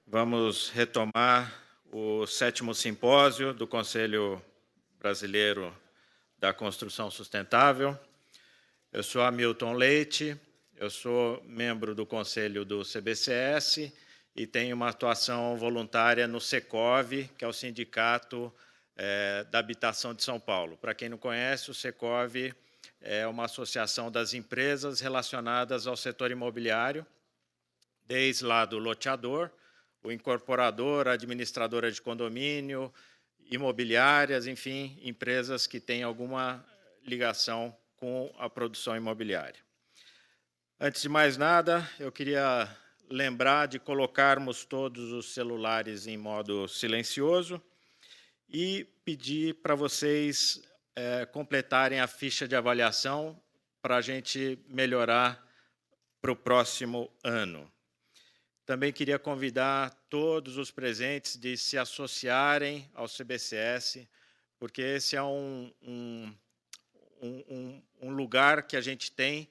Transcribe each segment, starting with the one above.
Vamos retomar o 7º simpósio do Conselho Brasileiro da Construção Sustentável. Eu sou Hamilton Leite, eu sou membro do Conselho do CBCS e tenho uma atuação voluntária no Secov, que é o Sindicato da Habitação de São Paulo. Para quem não conhece, o Secov é uma associação das empresas relacionadas ao setor imobiliário, desde lá do loteador, o incorporador, a administradora de condomínio, imobiliárias, enfim, empresas que têm alguma ligação com a produção imobiliária. Antes de mais nada, eu queria lembrar de colocarmos todos os celulares em modo silencioso e pedir para vocês completarem a ficha de avaliação para a gente melhorar para o próximo ano. Também queria convidar todos os presentes de se associarem ao CBCS, porque esse é um lugar que a gente tem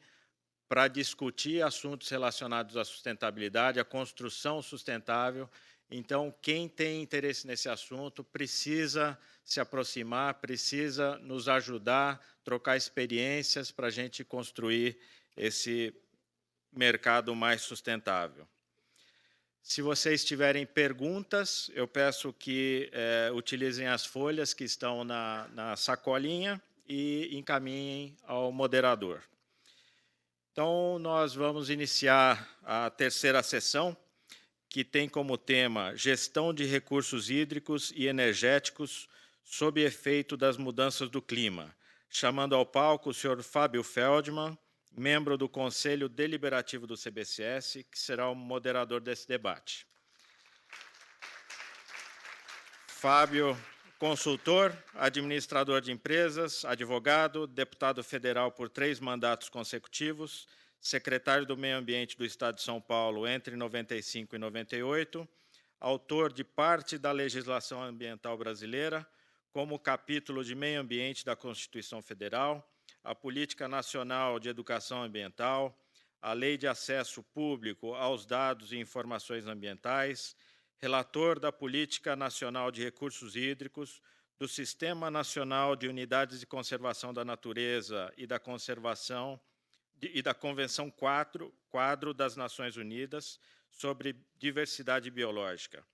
para discutir assuntos relacionados à sustentabilidade, à construção sustentável. Então, quem tem interesse nesse assunto precisa se aproximar, precisa nos ajudar, trocar experiências para a gente construir esse mercado mais sustentável. Se vocês tiverem perguntas, eu peço que utilizem as folhas que estão na sacolinha e encaminhem ao moderador. Então, nós vamos iniciar a 3ª sessão, que tem como tema Gestão de Recursos Hídricos e Energéticos sob efeito das mudanças do clima, chamando ao palco o senhor Fábio Feldman, membro do Conselho Deliberativo do CBCS, que será o moderador desse debate. Fábio, consultor, administrador de empresas, advogado, deputado federal por 3 mandatos consecutivos, secretário do Meio Ambiente do Estado de São Paulo entre 95 e 98, autor de parte da legislação ambiental brasileira, como o capítulo de Meio Ambiente da Constituição Federal, a Política Nacional de Educação Ambiental, a Lei de Acesso Público aos Dados e Informações Ambientais, relator da Política Nacional de Recursos Hídricos, do Sistema Nacional de Unidades de Conservação da Natureza e da Convenção Quadro das Nações Unidas sobre Diversidade Biológica.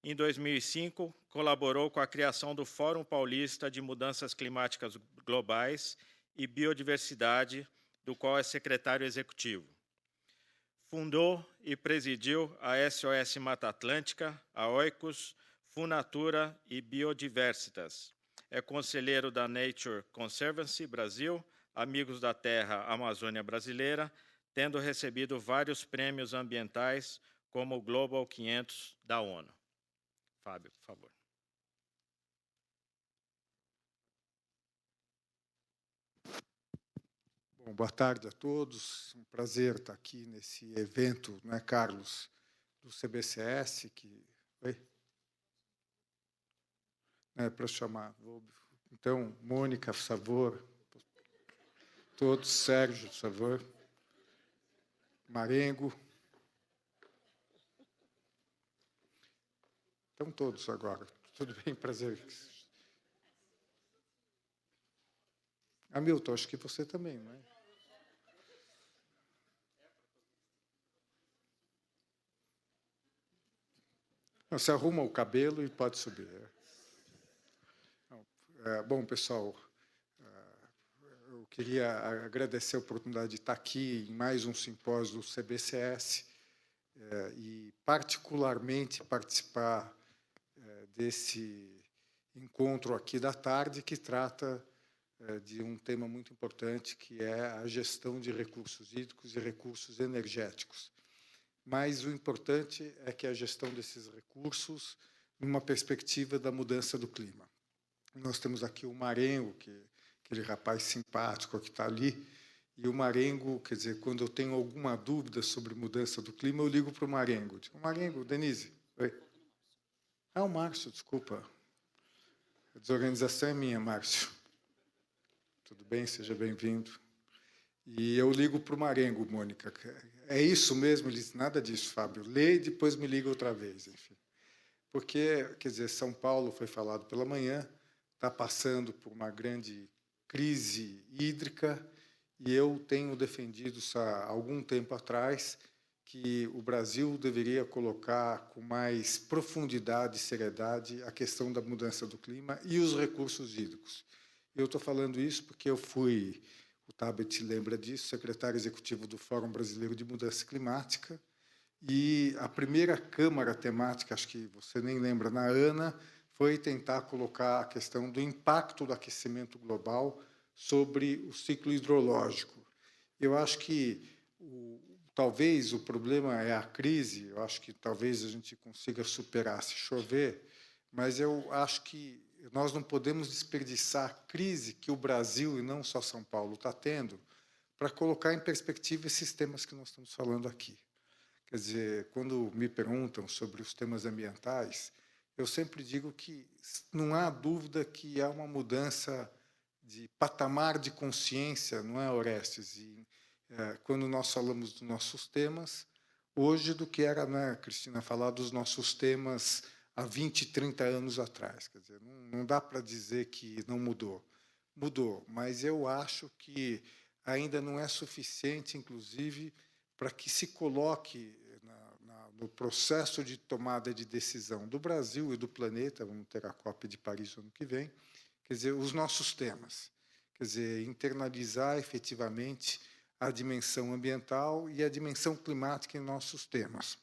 Em 2005, colaborou com a criação do Fórum Paulista de Mudanças Climáticas Globais e Biodiversidade, do qual é secretário executivo. Fundou e presidiu a SOS Mata Atlântica, a Oikos, Funatura e Biodiversitas. É conselheiro da Nature Conservancy Brasil, Amigos da Terra Amazônia Brasileira, tendo recebido vários prêmios ambientais, como o Global 500 da ONU. Fábio, por favor. Bom, boa tarde a todos. Um prazer estar aqui nesse evento, não é, Carlos, do CBCS, que... Oi? Para chamar. Então, Mônica, por favor. Todos, Sérgio, por favor. Marengo. Então, todos agora. Tudo bem? Prazer. Hamilton, acho que você também, não é? Você arruma o cabelo e pode subir. Bom, pessoal, eu queria agradecer a oportunidade de estar aqui em mais um simpósio do CBCS e, particularmente, participar desse encontro aqui da tarde, que trata de um tema muito importante, que é a gestão de recursos hídricos e recursos energéticos. Mas o importante é que a gestão desses recursos numa perspectiva da mudança do clima. Nós temos aqui o Marengo, aquele rapaz simpático que está ali, e o Marengo, quer dizer, quando eu tenho alguma dúvida sobre mudança do clima, eu ligo para o Marengo. Digo, Marengo, Denise, oi. Ah, o Márcio, desculpa. A desorganização é minha, Márcio. Tudo bem? Seja bem-vindo. E eu ligo para o Marengo, Mônica. É isso mesmo? Ele disse, nada disso, Fábio. Lê e depois me liga outra vez. Enfim. Porque, quer dizer, São Paulo, foi falado pela manhã, está passando por uma grande crise hídrica, e eu tenho defendido há algum tempo atrás que o Brasil deveria colocar com mais profundidade e seriedade a questão da mudança do clima e os recursos hídricos. Eu estou falando isso porque eu fui, o Tabet lembra disso, secretário executivo do Fórum Brasileiro de Mudança Climática, e a primeira câmara temática, acho que você nem lembra, na ANA, foi tentar colocar a questão do impacto do aquecimento global sobre o ciclo hidrológico. Eu acho que talvez o problema é a crise, eu acho que talvez a gente consiga superar se chover, mas eu acho que nós não podemos desperdiçar a crise que o Brasil, e não só São Paulo, está tendo, para colocar em perspectiva esses temas que nós estamos falando aqui. Quer dizer, quando me perguntam sobre os temas ambientais, eu sempre digo que não há dúvida que há uma mudança de patamar de consciência, não é, Orestes? E, quando nós falamos dos nossos temas, hoje do que era, né, Cristina, falar dos nossos temas há 20, 30 anos atrás. Quer dizer, não dá para dizer que não mudou. Mudou, mas eu acho que ainda não é suficiente, inclusive, para que se coloque no processo de tomada de decisão do Brasil e do planeta, vamos ter a COP de Paris ano que vem, quer dizer, os nossos temas. Quer dizer, internalizar efetivamente a dimensão ambiental e a dimensão climática em nossos temas.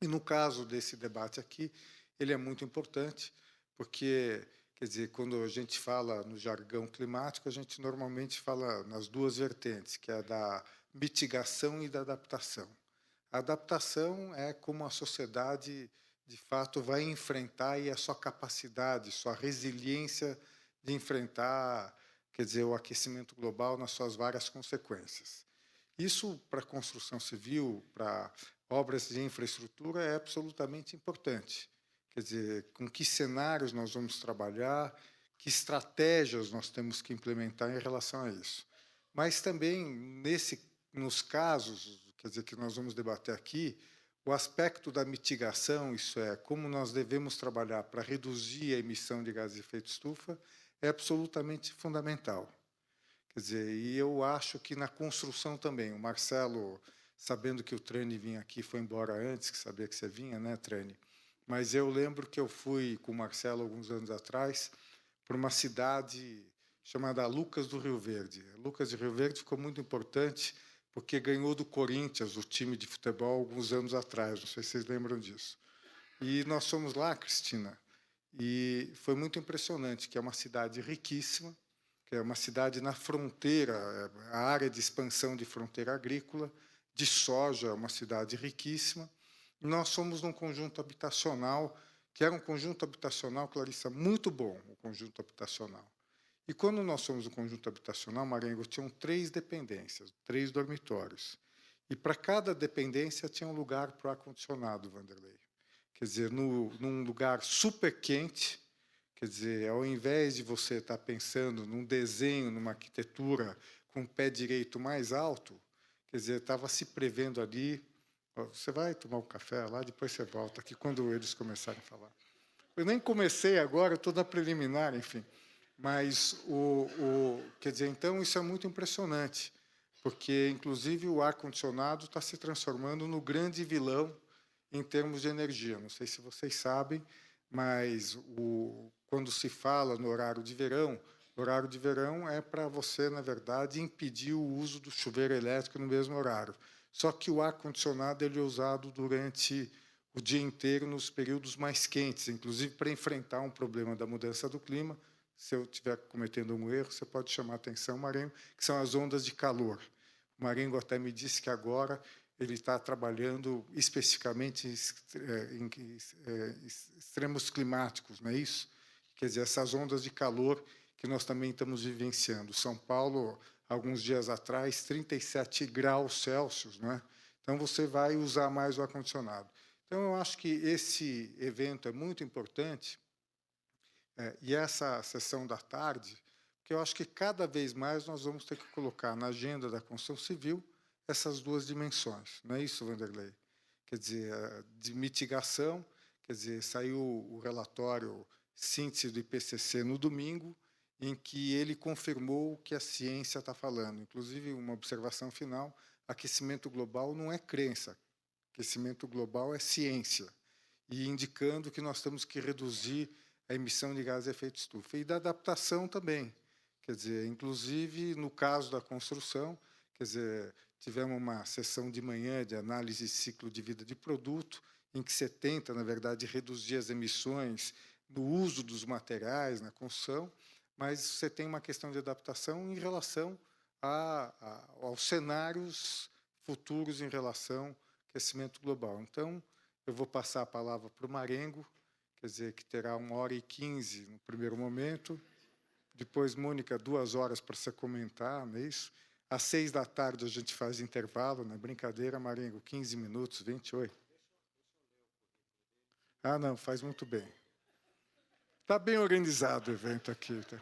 E no caso desse debate aqui, ele é muito importante, porque, quer dizer, quando a gente fala no jargão climático, a gente normalmente fala nas duas vertentes, que é a da mitigação e da adaptação. A adaptação é como a sociedade, de fato, vai enfrentar e a sua capacidade, sua resiliência de enfrentar, quer dizer, o aquecimento global nas suas várias consequências. Isso, para a construção civil, para obras de infraestrutura, é absolutamente importante. Quer dizer, com que cenários nós vamos trabalhar, que estratégias nós temos que implementar em relação a isso. Mas também, nos casos, quer dizer, que nós vamos debater aqui, o aspecto da mitigação, isso é, como nós devemos trabalhar para reduzir a emissão de gases de efeito estufa, é absolutamente fundamental. Quer dizer, e eu acho que na construção também, o Marcelo, sabendo que o Trani vinha aqui, foi embora antes, que sabia que você vinha, né, Trani? Mas eu lembro que eu fui com o Marcelo, alguns anos atrás, para uma cidade chamada Lucas do Rio Verde. Lucas do Rio Verde ficou muito importante, porque ganhou do Corinthians, o time de futebol, alguns anos atrás, não sei se vocês lembram disso. E nós fomos lá, Cristina, e foi muito impressionante, que é uma cidade riquíssima, que é uma cidade na fronteira, a área de expansão de fronteira agrícola, de soja, é uma cidade riquíssima. E nós fomos num conjunto habitacional, que era um conjunto habitacional, Clarissa, muito bom, o conjunto habitacional. E quando nós fomos no conjunto habitacional, Marengo, tinham 3 dependências, 3 dormitórios. E para cada dependência tinha um lugar para o ar-condicionado, Vanderlei. Quer dizer, num lugar super quente, quer dizer, ao invés de você estar pensando num desenho, numa arquitetura com o pé direito mais alto, quer dizer, estava se prevendo ali, você vai tomar um café lá, depois você volta aqui, quando eles começarem a falar. Eu nem comecei agora, estou na preliminar, enfim. Mas, quer dizer, então, isso é muito impressionante, porque, inclusive, o ar-condicionado está se transformando no grande vilão em termos de energia. Não sei se vocês sabem, mas quando se fala no horário de verão, o horário de verão é para você, na verdade, impedir o uso do chuveiro elétrico no mesmo horário. Só que o ar-condicionado ele é usado durante o dia inteiro nos períodos mais quentes, inclusive para enfrentar um problema da mudança do clima. Se eu estiver cometendo um erro, você pode chamar a atenção, Marengo, que são as ondas de calor. O Marengo até me disse que agora ele está trabalhando especificamente em extremos climáticos, não é isso? Quer dizer, essas ondas de calor que nós também estamos vivenciando. São Paulo, alguns dias atrás, 37 graus Celsius, não é? Então, você vai usar mais o ar-condicionado. Então, eu acho que esse evento é muito importante, e essa sessão da tarde, porque eu acho que cada vez mais nós vamos ter que colocar na agenda da construção civil essas duas dimensões. Não é isso, Vanderlei? Quer dizer, de mitigação, quer dizer, saiu o relatório síntese do IPCC no domingo, em que ele confirmou o que a ciência está falando. Inclusive, uma observação final, aquecimento global não é crença, aquecimento global é ciência, e indicando que nós temos que reduzir a emissão de gases de efeito estufa. E da adaptação também. Quer dizer, inclusive, no caso da construção, quer dizer, tivemos uma sessão de manhã de análise de ciclo de vida de produto, em que se tenta, na verdade, reduzir as emissões no uso dos materiais, na construção, mas você tem uma questão de adaptação em relação aos cenários futuros em relação ao aquecimento global. Então, eu vou passar a palavra para o Marengo, quer dizer, que terá 1h15 no primeiro momento. Depois, Mônica, 2 horas para você comentar, não é isso? Às 18h a gente faz intervalo, não é brincadeira, Marengo, 15 minutos, 28. Ah, não, faz muito bem. Está bem organizado o evento aqui. Tá?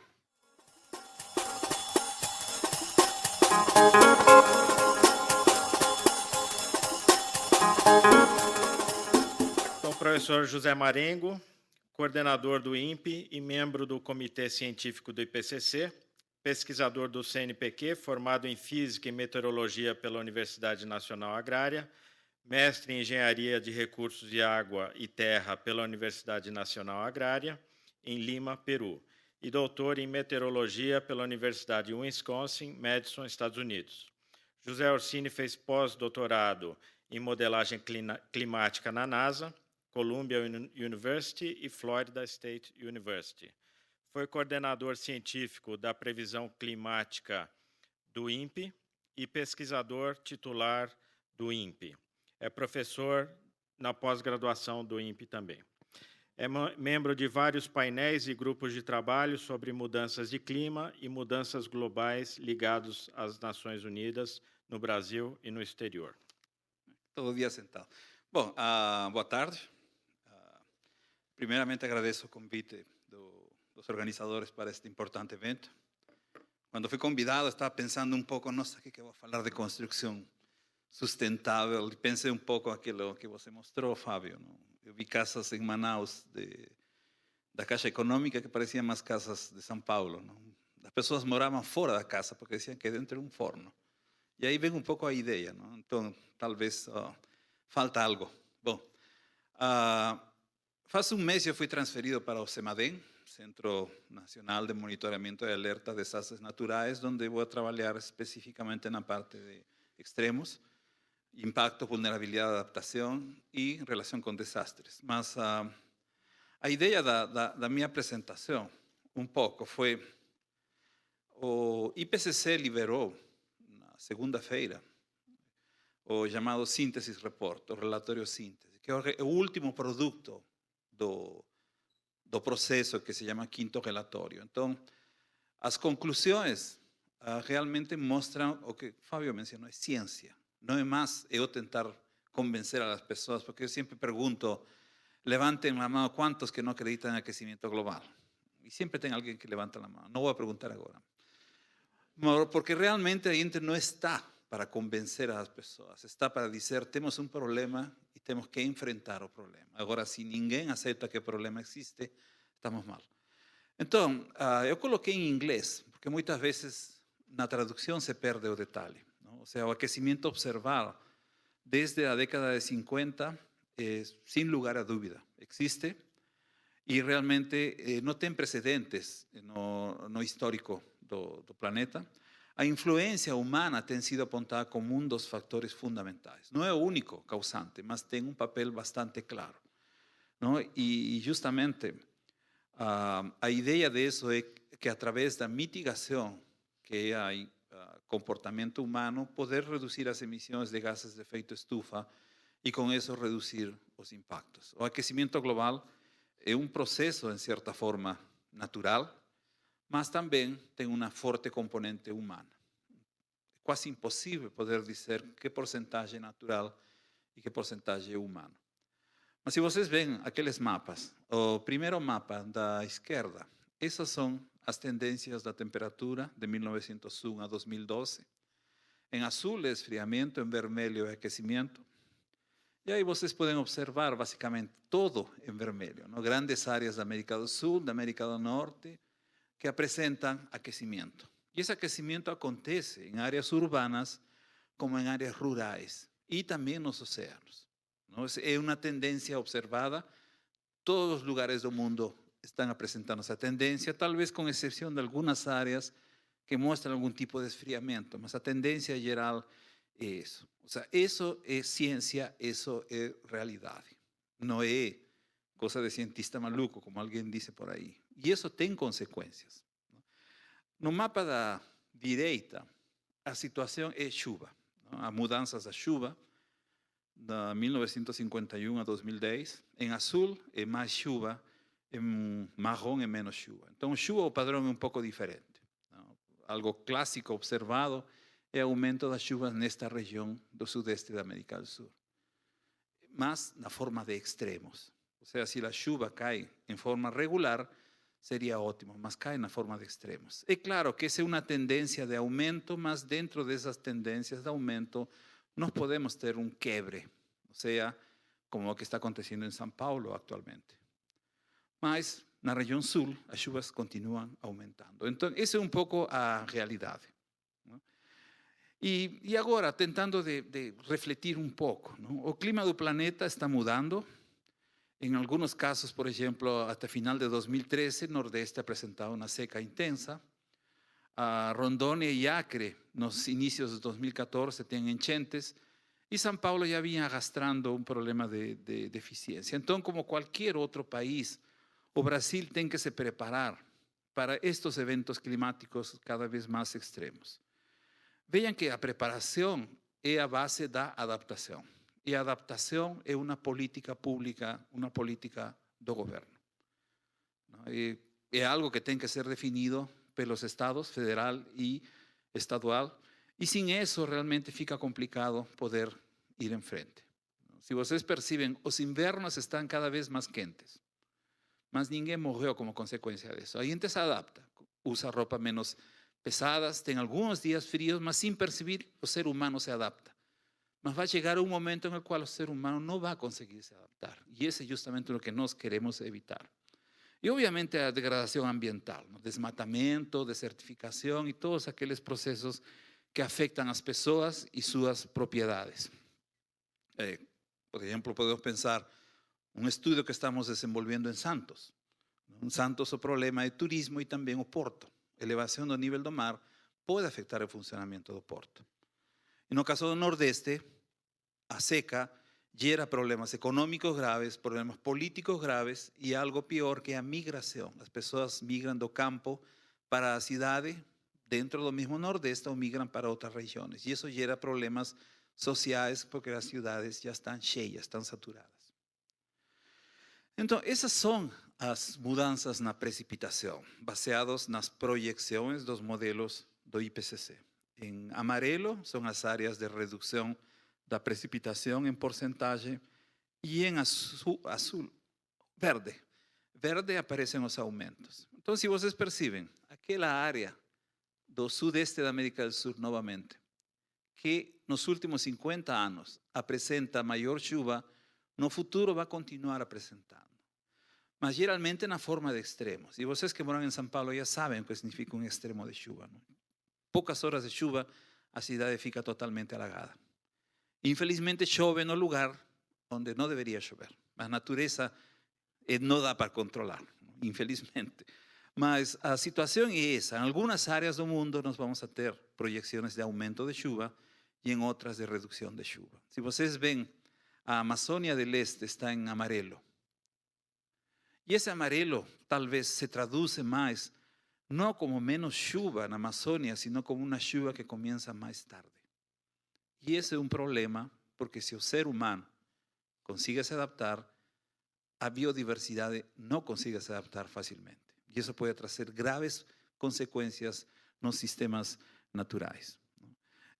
Então, professor José Marengo, coordenador do INPE e membro do Comitê Científico do IPCC, pesquisador do CNPq, formado em Física e Meteorologia pela Universidade Nacional Agrária, mestre em Engenharia de Recursos de Água e Terra pela Universidade Nacional Agrária, em Lima, Peru, e doutor em Meteorologia pela Universidade de Wisconsin, Madison, Estados Unidos. José Orsini fez pós-doutorado em modelagem climática na NASA, Columbia University e Florida State University. Foi coordenador científico da previsão climática do INPE e pesquisador titular do INPE. É professor na pós-graduação do INPE também. É membro de vários painéis e grupos de trabalho sobre mudanças de clima e mudanças globais ligados às Nações Unidas no Brasil e no exterior. Todo dia sentado. Bom, boa tarde. Primeiramente, agradeço o convite dos organizadores para este importante evento. Quando fui convidado, estava pensando um pouco, nossa, o que eu vou falar de construção sustentável? E pensei um pouco aquilo que você mostrou, Fábio. Não? Eu vi casas em Manaus da Caixa Econômica que pareciam mais casas de São Paulo. Não? As pessoas moravam fora da casa porque diziam que dentro era um forno. E aí vem um pouco a ideia. Não? Então, talvez falta algo. Bom, faz um mês eu fui transferido para o CEMADEM, Centro Nacional de Monitoramento e Alerta de Desastres Naturais, onde vou trabalhar especificamente na parte de extremos, impacto, vulnerabilidade, adaptação e relação com desastres. Mas a ideia da minha apresentação, um pouco, foi o IPCC liberou, na segunda-feira, o chamado Síntese Report, o relatório síntese, que é o último produto do processo que se chama quinto relatório. Então, as conclusões realmente mostram o que Fábio mencionou, é ciência. Não é mais eu tentar convencer as pessoas, porque eu sempre pergunto, levantem a mão quantos que não acreditam em aquecimento global. E sempre tem alguém que levanta a mão. Não vou perguntar agora. Porque realmente a gente não está para convencer as pessoas, está para dizer, temos um problema e temos que enfrentar o problema. Agora, se ninguém aceita que o problema existe, estamos mal. Então, eu coloquei em inglês, porque muitas vezes na tradução se perde o detalhe. Não? Ou seja, o aquecimento observado desde a década de 50, sem lugar a dúvida, existe e realmente não tem precedentes no histórico do planeta. A influência humana tem sido apontada como um dos fatores fundamentais. Não é o único causante, mas tem um papel bastante claro. Não? E justamente a ideia disso é que, através da mitigação, que é o comportamento humano, poder reduzir as emissões de gases de efeito estufa e, com isso, reduzir os impactos. O aquecimento global é um processo, em certa forma, natural, mas também tem uma forte componente humana. É quase impossível poder dizer que porcentagem é natural e que porcentagem é humano. Mas se vocês veem aqueles mapas, o primeiro mapa da esquerda, essas são as tendências da temperatura de 1901 a 2012. Em azul é esfriamento, em vermelho é aquecimento. E aí vocês podem observar basicamente todo em vermelho, ¿no? Grandes áreas da América do Sul, da América do Norte, que apresentam aquecimento. E esse aquecimento acontece em áreas urbanas como em áreas rurais e também nos oceanos, ¿no? É uma tendência observada. Todos os lugares do mundo estão apresentando essa tendência, talvez com exceção de algumas áreas que mostram algum tipo de esfriamento, mas a tendência geral é isso. O sea, isso é ciência, isso é realidade. Não é coisa de cientista maluco, como alguém disse por aí. E isso tem consequências. No mapa da direita, a situação é chuva. Há mudanças da chuva, de 1951 a 2010. Em azul é mais chuva, em marrom é menos chuva. Então, chuva, o padrão é um pouco diferente. Algo clássico observado é o aumento das chuvas nesta região do sudeste da América do Sul, mas na forma de extremos. Ou seja, se a chuva cai em forma regular, seria ótimo, mas cai na forma de extremos. É claro que essa é uma tendência de aumento, mas dentro dessas tendências de aumento, nós podemos ter um quebre, ou seja, como o que está acontecendo em São Paulo atualmente. Mas na região sul, as chuvas continuam aumentando. Então, essa é um pouco a realidade. E agora, tentando de refletir um pouco, ¿no? O clima do planeta está mudando. Em alguns casos, por exemplo, até final de 2013, o Nordeste apresentava uma seca intensa. A Rondônia e Acre, nos inícios de 2014, têm enchentes. E São Paulo já vinha arrastrando um problema de deficiência. Então, como qualquer outro país, o Brasil tem que se preparar para estes eventos climáticos cada vez mais extremos. Vejam que a preparação é a base da adaptação. E a adaptação é uma política pública, uma política do governo. É algo que tem que ser definido pelos estados, federal e estadual. E sem isso, realmente fica complicado poder ir em frente. Se vocês percebem, os invernos estão cada vez mais quentes. Mas ninguém morreu como consequência disso. A gente se adapta, usa roupa menos pesadas, tem alguns dias frios, mas sem perceber, o ser humano se adapta. Mas vai chegar um momento em qual o ser humano não vai conseguir se adaptar. E esse é justamente o que nós queremos evitar. E, obviamente, a degradação ambiental, o desmatamento, desertificação e todos aqueles processos que afetam as pessoas e suas propriedades. Por exemplo, podemos pensar um estudo que estamos desenvolvendo em Santos. Em Santos, o problema é turismo e também o porto. Elevação do nível do mar pode afetar o funcionamento do porto. E no caso do Nordeste, a seca gera problemas econômicos graves, problemas políticos graves e algo pior que a migração. As pessoas migram do campo para a cidade, dentro do mesmo Nordeste, ou migram para outras regiões. E isso gera problemas sociais porque as cidades já estão cheias, estão saturadas. Então, essas são as mudanças na precipitação, baseadas nas projeções dos modelos do IPCC. Em amarelo são as áreas de redução da precipitação em porcentagem e em verde aparecem os aumentos. Então, se vocês percebem, aquela área do sudeste da América do Sul, novamente, que nos últimos 50 anos apresenta maior chuva, no futuro vai continuar apresentando. Mas geralmente na forma de extremos. E vocês que moram em São Paulo já sabem o que significa um extremo de chuva, não? Poucas horas de chuva, a cidade fica totalmente alagada. Infelizmente chove no lugar onde não deveria chover. A natureza não dá para controlar, infelizmente. Mas a situação é essa. Em algumas áreas do mundo nós vamos a ter projeções de aumento de chuva e em outras de redução de chuva. Se vocês veem, a Amazônia do Leste está em amarelo. E esse amarelo talvez se traduz mais, não como menos chuva na Amazônia, sino como uma chuva que começa mais tarde. E esse é um problema, porque se o ser humano consiga se adaptar, a biodiversidade não consiga se adaptar facilmente. E isso pode trazer graves consequências nos sistemas naturais.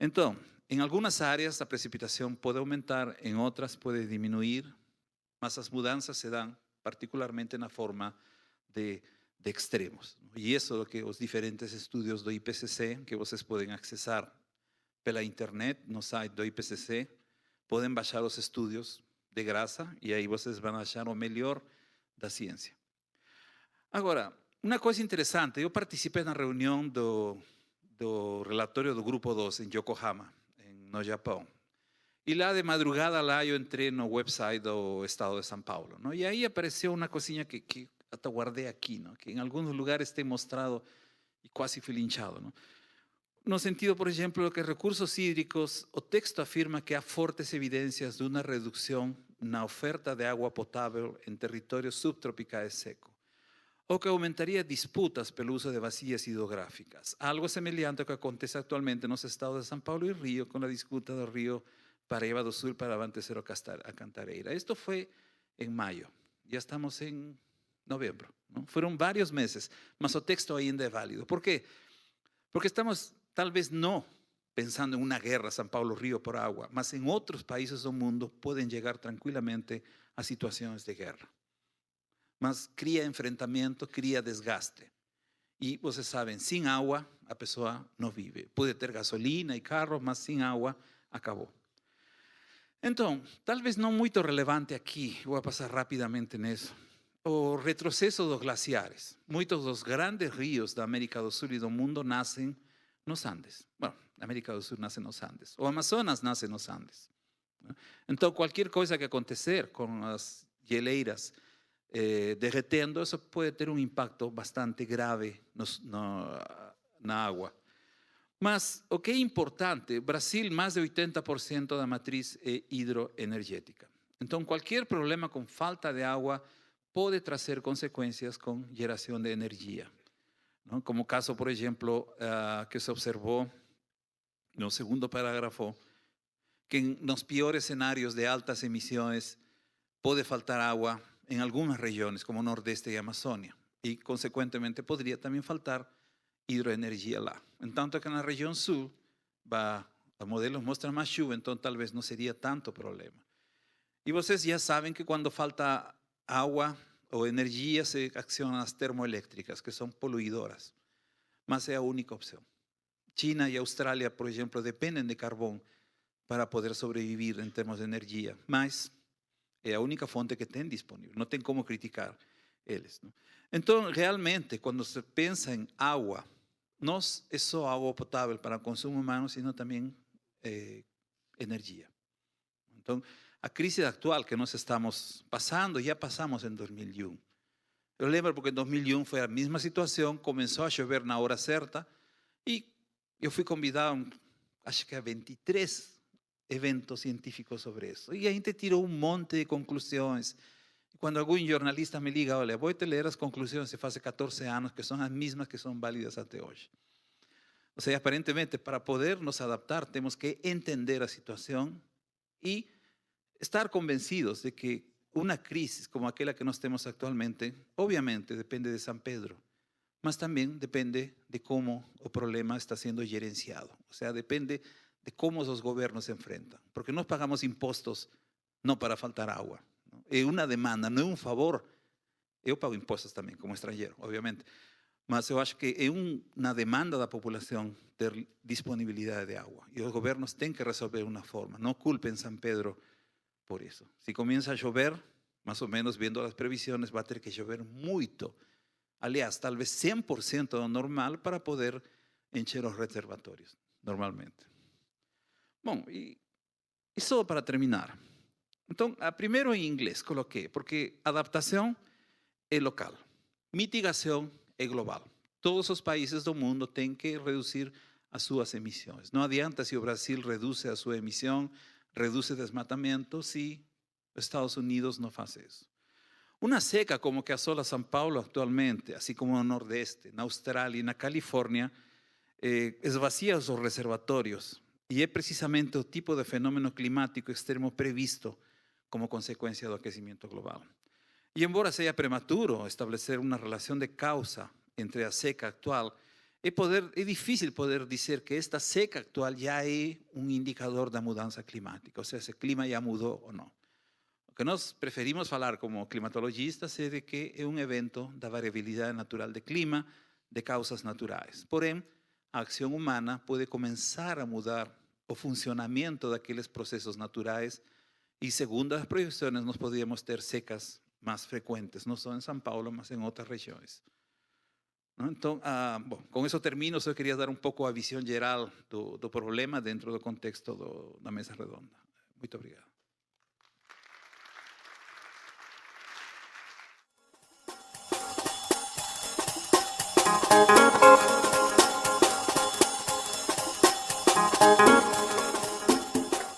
Então, em algumas áreas a precipitação pode aumentar, em outras pode diminuir. mas as mudanças se dão particularmente na forma de extremos. E isso é o que os diferentes estudos do IPCC, que vocês podem acessar pela internet, no site do IPCC, podem baixar os estudos de graça e aí vocês vão achar o melhor da ciência. Agora, uma coisa interessante, eu participei na reunião do relatório do Grupo 2 em Yokohama, no Japão. E lá de madrugada, lá eu entrei no website do Estado de São Paulo. Não? E aí apareceu uma coisinha que até guardei aqui, não? Que em alguns lugares tem mostrado e quase fui linchado. Não? No sentido, por exemplo, que recursos hídricos, o texto afirma que há fortes evidências de uma redução na oferta de água potável em territórios subtropicais secos, o que aumentaria disputas pelo uso de bacias hidrográficas. Algo semelhante ao que acontece atualmente nos estados de São Paulo e Rio, com a disputa do Rio Paraíba do Sul para abastecer a Cantareira. Isto foi em maio, já estamos em novembro. Não? Foram vários meses, mas o texto ainda é válido. Por quê? Porque estamos, talvez não pensando em uma guerra São Paulo-Rio por água, mas em outros países do mundo podem chegar tranquilamente a situações de guerra. Mas cria enfrentamento, cria desgaste. E vocês sabem, sem água a pessoa não vive. Pode ter gasolina e carro, mas sem água acabou. Então, talvez não muito relevante aqui, vou passar rapidamente nisso, o retrocesso dos glaciares. Muitos dos grandes rios da América do Sul e do mundo nascem nos Andes. Bom, a América do Sul nasce nos Andes. O Amazonas nasce nos Andes. Então, qualquer coisa que acontecer com as geleiras derretendo, isso pode ter um impacto bastante grave na água. Mas o que é importante, Brasil, mais de 80% da matriz é hidroenergética. Então, qualquer problema com falta de água pode trazer consequências com geração de energia. Não? Como o caso, por exemplo, que se observou no segundo parágrafo, que nos piores cenários de altas emissões pode faltar água em algumas regiões, como o Nordeste e a Amazônia. E, consequentemente, poderia também faltar hidroenergia lá. Entanto que na região sul, os modelos mostram mais chuva, então talvez não seria tanto problema. E vocês já sabem que quando falta água ou energia, se acionam as termoelétricas, que são poluidoras. Mas é a única opção. China e Austrália, por exemplo, dependem de carvão para poder sobreviver em termos de energia. Mas é a única fonte que tem disponível. Não tem como criticar eles. Não? Então, realmente, quando se pensa em água, não é só água potável para consumo humano, sino também energia. Então, a crise atual que nós estamos passando, já passamos em 2001. Eu lembro porque em 2001 foi a mesma situação, começou a chover na hora certa e eu fui convidado, acho que a 23 eventos científicos sobre isso. E a gente tirou um monte de conclusões. Quando algum jornalista me liga, olha, vou te ler as conclusões de faz 14 anos, que são as mesmas que são válidas até hoje. Ou seja, aparentemente, para poder nos adaptar, temos que entender a situação e estar convencidos de que uma crise como aquela que nós temos atualmente, obviamente depende de São Pedro, mas também depende de como o problema está sendo gerenciado. Ou seja, depende de como os governos se enfrentam. Porque nós pagamos impostos não para faltar água. É uma demanda, não é um favor. Eu pago impostos também, como estrangeiro, obviamente. Mas eu acho que é uma demanda da população ter disponibilidade de água. E os governos têm que resolver de uma forma. Não culpem São Pedro por isso. Se começa a chover, mais ou menos, vendo as previsões, vai ter que chover muito. Aliás, talvez 100% do normal para poder encher os reservatórios, normalmente. Bom, e só para terminar. Então, primeiro em inglês coloquei, porque adaptação é local, mitigação é global. Todos os países do mundo têm que reduzir as suas emissões. Não adianta se o Brasil reduz a sua emissão, reduz o desmatamento, se os Estados Unidos não fazem isso. Uma seca como que assola São Paulo atualmente, assim como no Nordeste, na Austrália e na Califórnia, esvazia os reservatórios. E é precisamente o tipo de fenômeno climático extremo previsto como consequência do aquecimento global. E embora seja prematuro estabelecer uma relação de causa entre a seca atual, é difícil poder dizer que esta seca atual já é um indicador da mudança climática, ou seja, se o clima já mudou ou não. O que nós preferimos falar como climatologistas é de que é um evento da variabilidade natural de clima, de causas naturais. Porém, a ação humana pode começar a mudar o funcionamento daqueles processos naturais e, segundo as projeções, nós podíamos ter secas mais frequentes, não só em São Paulo, mas em outras regiões. Então, bom, com isso termino. Só queria dar um pouco a visão geral do problema dentro do contexto da mesa redonda. Muito obrigado.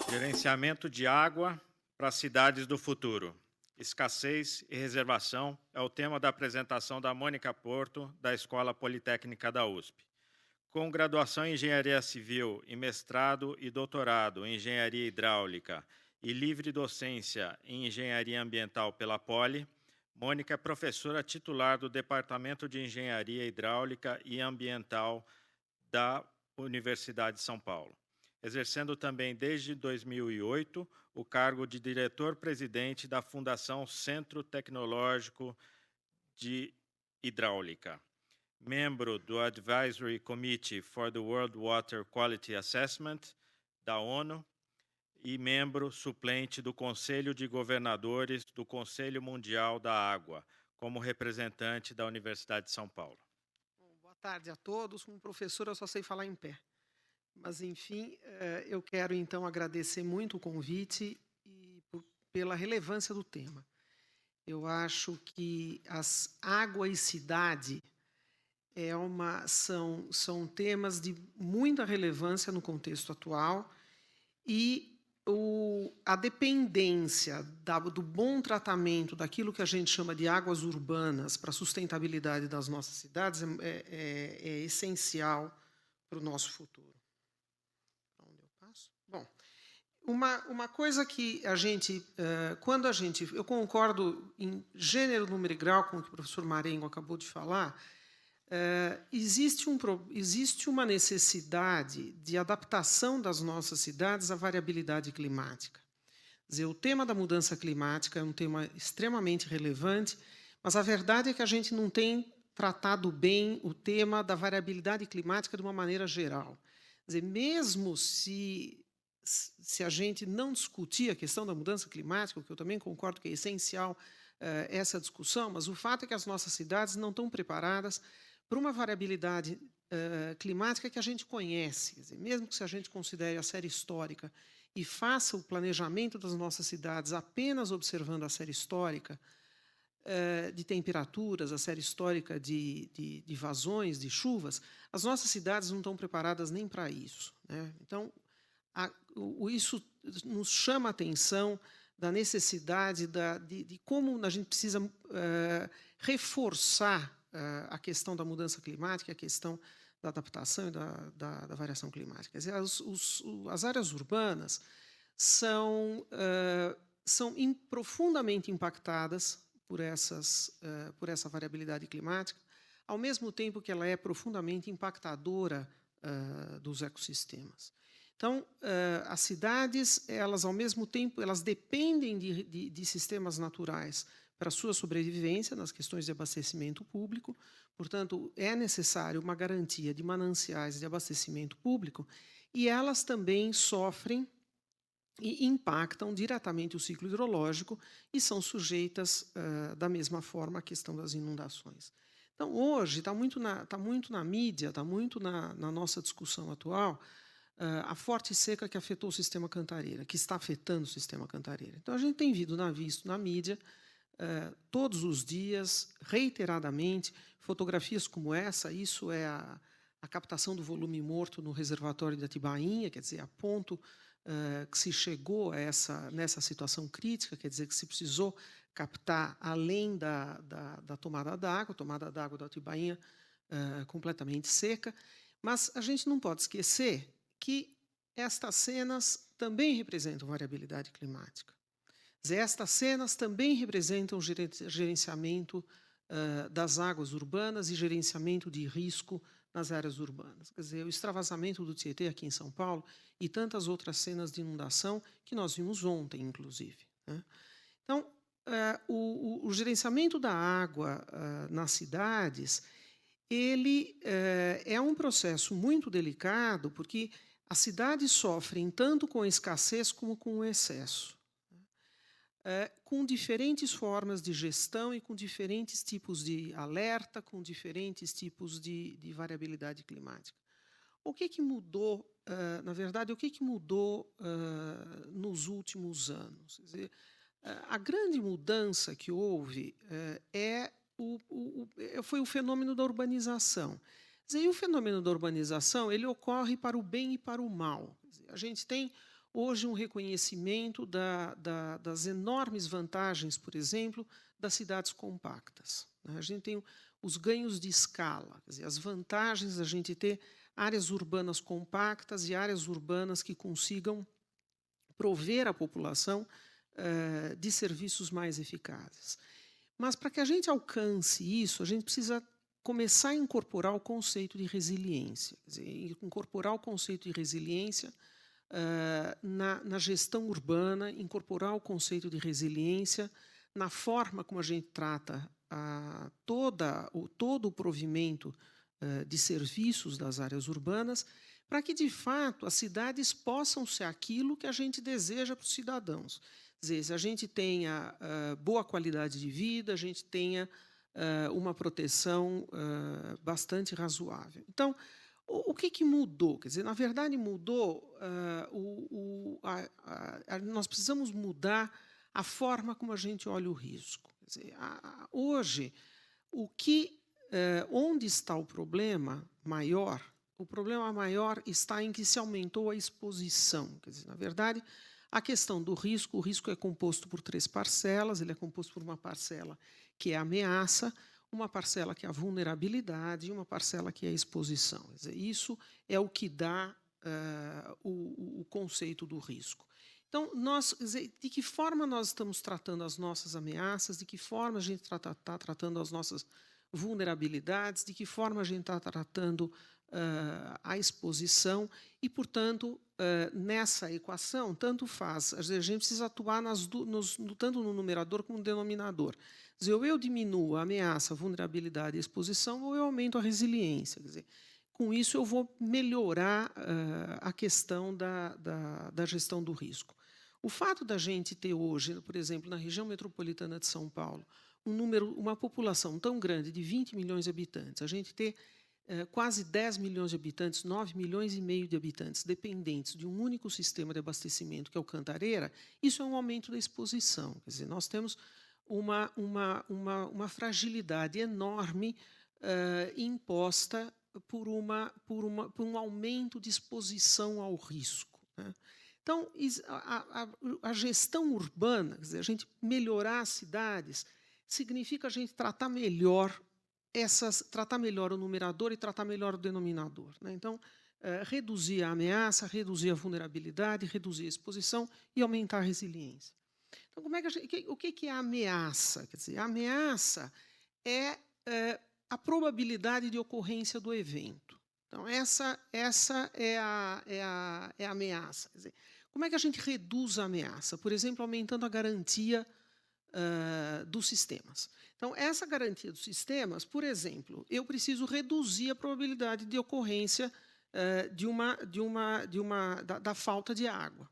Gerenciamento de água para as cidades do futuro. Escassez e reservação é o tema da apresentação da Mônica Porto, da Escola Politécnica da USP. Com graduação em Engenharia Civil e mestrado e doutorado em Engenharia Hidráulica e livre docência em Engenharia Ambiental pela Poli, Mônica é professora titular do Departamento de Engenharia Hidráulica e Ambiental da Universidade de São Paulo, exercendo também desde 2008 o cargo de diretor-presidente da Fundação Centro Tecnológico de Hidráulica, membro do Advisory Committee for the World Water Quality Assessment da ONU e membro suplente do Conselho de Governadores do Conselho Mundial da Água, como representante da Universidade de São Paulo. Bom, boa tarde a todos. Como professor, eu só sei falar em pé. Mas, enfim, eu quero, então, agradecer muito o convite e pela relevância do tema. Eu acho que as água e cidade são temas de muita relevância no contexto atual e a dependência do bom tratamento daquilo que a gente chama de águas urbanas para a sustentabilidade das nossas cidades é essencial para o nosso futuro. Bom, uma coisa que eu concordo em gênero, número e grau com o que o professor Marengo acabou de falar, existe uma necessidade de adaptação das nossas cidades à variabilidade climática. Quer dizer, o tema da mudança climática é um tema extremamente relevante, mas a verdade é que a gente não tem tratado bem o tema da variabilidade climática de uma maneira geral. Quer dizer, mesmo se a gente não discutir a questão da mudança climática, o que eu também concordo que é essencial essa discussão, mas o fato é que as nossas cidades não estão preparadas para uma variabilidade climática que a gente conhece. Quer dizer, mesmo que se a gente considere a série histórica e faça o planejamento das nossas cidades apenas observando a série histórica de temperaturas, a série histórica de vazões, de chuvas, as nossas cidades não estão preparadas nem para isso, né? Então, isso nos chama a atenção da necessidade de como a gente precisa reforçar a questão da mudança climática, a questão da adaptação e da variação climática. Quer dizer, as áreas urbanas são profundamente impactadas por essa variabilidade climática, ao mesmo tempo que ela é profundamente impactadora dos ecossistemas. Então, as cidades, elas, ao mesmo tempo, elas dependem de sistemas naturais para a sua sobrevivência nas questões de abastecimento público. Portanto, é necessário uma garantia de mananciais de abastecimento público e elas também sofrem e impactam diretamente o ciclo hidrológico e são sujeitas, da mesma forma, à questão das inundações. Então, hoje, está muito na mídia, está muito na nossa discussão atual, a forte seca que afetou o sistema Cantareira, que está afetando o sistema Cantareira. Então, a gente tem visto na mídia, todos os dias, reiteradamente, fotografias como essa. Isso é a captação do volume morto no reservatório de Atibainha, quer dizer, a ponto que se chegou nessa situação crítica, quer dizer, que se precisou captar além da tomada d'água, a tomada d'água da Atibainha completamente seca. Mas a gente não pode esquecer que estas cenas também representam variabilidade climática. Estas cenas também representam o gerenciamento das águas urbanas e gerenciamento de risco nas áreas urbanas. Quer dizer, o extravasamento do Tietê aqui em São Paulo e tantas outras cenas de inundação que nós vimos ontem, inclusive, né? Então, o gerenciamento da água nas cidades, ele é um processo muito delicado, porque as cidades sofrem tanto com a escassez como com o excesso, com diferentes formas de gestão e com diferentes tipos de alerta, com diferentes tipos de variabilidade climática. O que mudou, na verdade, o que mudou nos últimos anos? Quer dizer, a grande mudança que houve foi o fenômeno da urbanização. Quer dizer, e o fenômeno da urbanização ele ocorre para o bem e para o mal. Quer dizer, a gente tem hoje um reconhecimento das enormes vantagens, por exemplo, das cidades compactas, né? A gente tem os ganhos de escala, quer dizer, as vantagens da gente ter áreas urbanas compactas e áreas urbanas que consigam prover à população de serviços mais eficazes. Mas, para que a gente alcance isso, a gente precisa começar a incorporar o conceito de resiliência. Quer dizer, incorporar o conceito de resiliência na gestão urbana, incorporar o conceito de resiliência na forma como a gente trata todo o provimento de serviços das áreas urbanas, para que, de fato, as cidades possam ser aquilo que a gente deseja para os cidadãos. Quer dizer, se a gente tenha boa qualidade de vida, a gente tenha uma proteção bastante razoável. Então, o que mudou? Quer dizer, na verdade, mudou. Nós precisamos mudar a forma como a gente olha o risco. Quer dizer, hoje, onde está o problema maior? O problema maior está em que se aumentou a exposição. Quer dizer, na verdade, a questão do risco, o risco é composto por 3 parcelas, ele é composto por uma parcela que é a ameaça, uma parcela que é a vulnerabilidade e uma parcela que é a exposição. Quer dizer, isso é o que dá o conceito do risco. Então, quer dizer, de que forma nós estamos tratando as nossas ameaças, de que forma a gente está tratando as nossas vulnerabilidades, de que forma a gente está tratando a exposição e, portanto, nessa equação, tanto faz. A gente precisa atuar tanto no numerador como no denominador. Quer dizer, ou eu diminuo a ameaça, a vulnerabilidade e a exposição, ou eu aumento a resiliência. Quer dizer, com isso, eu vou melhorar a questão da gestão do risco. O fato da gente ter hoje, por exemplo, na região metropolitana de São Paulo, uma população tão grande, de 20 milhões de habitantes, a gente ter quase 10 milhões de habitantes, 9 milhões e meio de habitantes dependentes de um único sistema de abastecimento, que é o Cantareira, isso é um aumento da exposição. Quer dizer, nós temos uma fragilidade enorme imposta por um aumento de exposição ao risco, né? Então, a gestão urbana, quer dizer, a gente melhorar as cidades, significa a gente tratar melhor o numerador e tratar melhor o denominador, né? Então, reduzir a ameaça, reduzir a vulnerabilidade, reduzir a exposição e aumentar a resiliência. Então, o que é a ameaça? Quer dizer, a ameaça é a probabilidade de ocorrência do evento. Então, essa é a ameaça. Quer dizer, como é que a gente reduz a ameaça? Por exemplo, aumentando a garantia dos sistemas. Então, essa garantia dos sistemas, por exemplo, eu preciso reduzir a probabilidade de ocorrência da falta de água.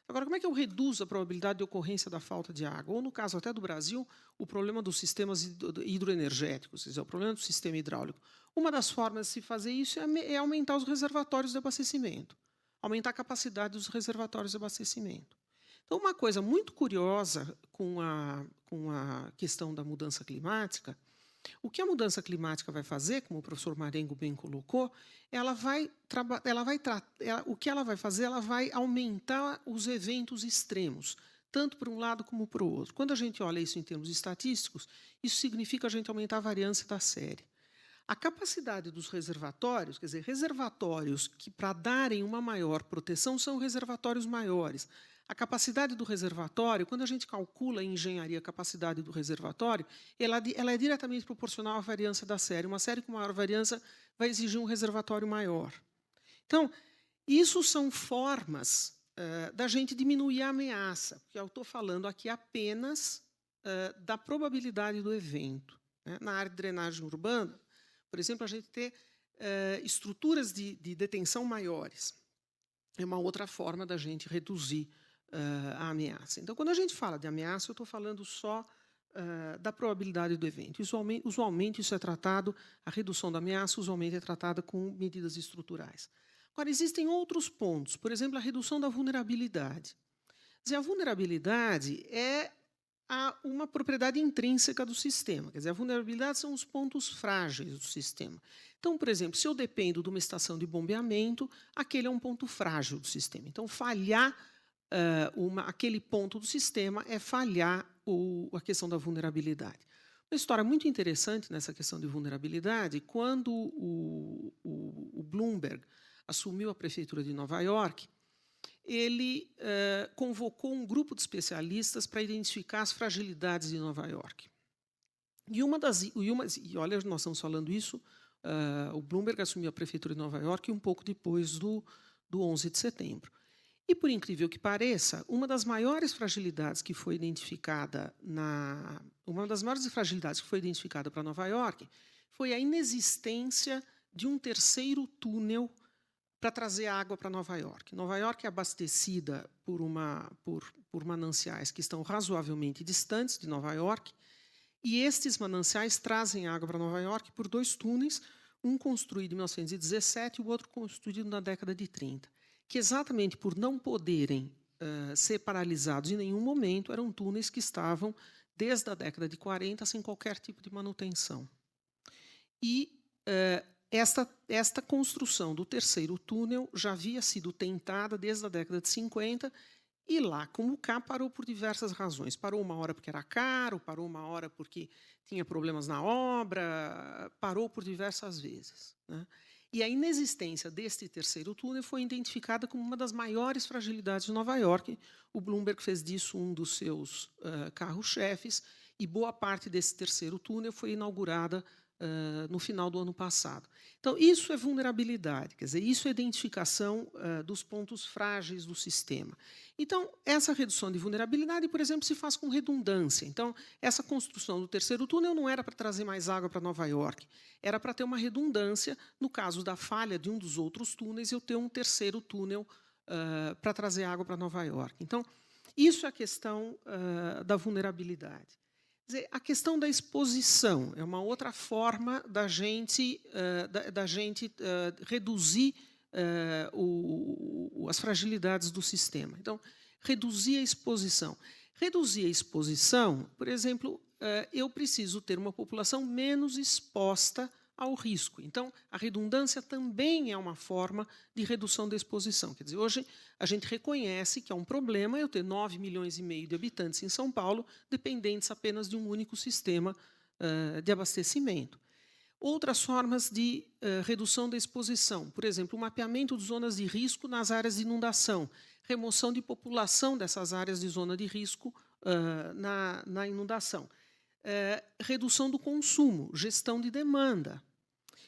Agora, como é que eu reduzo a probabilidade de ocorrência da falta de água? Ou, no caso até do Brasil, o problema dos sistemas hidroenergéticos, quer dizer, o problema do sistema hidráulico. Uma das formas de se fazer isso é aumentar os reservatórios de abastecimento, aumentar a capacidade dos reservatórios de abastecimento. Então, uma coisa muito curiosa com a questão da mudança climática, o que a mudança climática vai fazer, como o professor Marengo bem colocou, ela vai aumentar os eventos extremos, tanto para um lado como para o outro. Quando a gente olha isso em termos estatísticos, isso significa a gente aumentar a variância da série. A capacidade dos reservatórios, quer dizer, reservatórios que, para darem uma maior proteção, são reservatórios maiores. A capacidade do reservatório, quando a gente calcula em engenharia a capacidade do reservatório, ela é diretamente proporcional à variância da série. Uma série com maior variância vai exigir um reservatório maior. Então, isso são formas da gente diminuir a ameaça, porque eu estou falando aqui apenas da probabilidade do evento, né? Na área de drenagem urbana, por exemplo, a gente ter estruturas de detenção maiores. É uma outra forma da gente reduzir a ameaça. Então, quando a gente fala de ameaça, eu estou falando só da probabilidade do evento. Usualmente, isso é tratado, a redução da ameaça usualmente é tratada com medidas estruturais. Agora, existem outros pontos, por exemplo, a redução da vulnerabilidade. Quer dizer, a vulnerabilidade é uma propriedade intrínseca do sistema. Quer dizer, a vulnerabilidade são os pontos frágeis do sistema. Então, por exemplo, se eu dependo de uma estação de bombeamento, aquele é um ponto frágil do sistema. Então, falhar aquele ponto do sistema é falhar a questão da vulnerabilidade. Uma história muito interessante nessa questão de vulnerabilidade, quando o Bloomberg assumiu a prefeitura de Nova York, ele convocou um grupo de especialistas para identificar as fragilidades de Nova York. E olha, nós estamos falando isso, o Bloomberg assumiu a prefeitura de Nova York um pouco depois do 11 de setembro. E, por incrível que pareça, uma das maiores fragilidades que foi identificada para Nova York foi a inexistência de um terceiro túnel para trazer água para Nova York. Nova York é abastecida por mananciais que estão razoavelmente distantes de Nova York, e estes mananciais trazem água para Nova York por 2 túneis, um construído em 1917 e o outro construído na década de 30, que exatamente por não poderem ser paralisados em nenhum momento, eram túneis que estavam, desde a década de 40, sem qualquer tipo de manutenção. E esta construção do terceiro túnel já havia sido tentada desde a década de 50, e lá, como cá, parou por diversas razões. Parou uma hora porque era caro, parou uma hora porque tinha problemas na obra, parou por diversas vezes, né? E a inexistência deste terceiro túnel foi identificada como uma das maiores fragilidades de Nova York. O Bloomberg fez disso um dos seus carros-chefes, e boa parte desse terceiro túnel foi inaugurada no final do ano passado. Então, isso é vulnerabilidade, quer dizer, isso é identificação dos pontos frágeis do sistema. Então, essa redução de vulnerabilidade, por exemplo, se faz com redundância. Então, essa construção do terceiro túnel não era para trazer mais água para Nova York, era para ter uma redundância, no caso da falha de um dos outros túneis, eu ter um terceiro túnel para trazer água para Nova York. Então, isso é a questão da vulnerabilidade. Quer dizer, a questão da exposição é uma outra forma da gente reduzir as fragilidades do sistema. Então, reduzir a exposição. Reduzir a exposição, por exemplo, eu preciso ter uma população menos exposta ao risco. Então, a redundância também é uma forma de redução da exposição. Quer dizer, hoje a gente reconhece que é um problema eu ter 9,5 milhões de habitantes em São Paulo, dependentes apenas de um único sistema de abastecimento. Outras formas de redução da exposição, por exemplo, o mapeamento de zonas de risco nas áreas de inundação, remoção de população dessas áreas de zona de risco na inundação. Redução do consumo, gestão de demanda.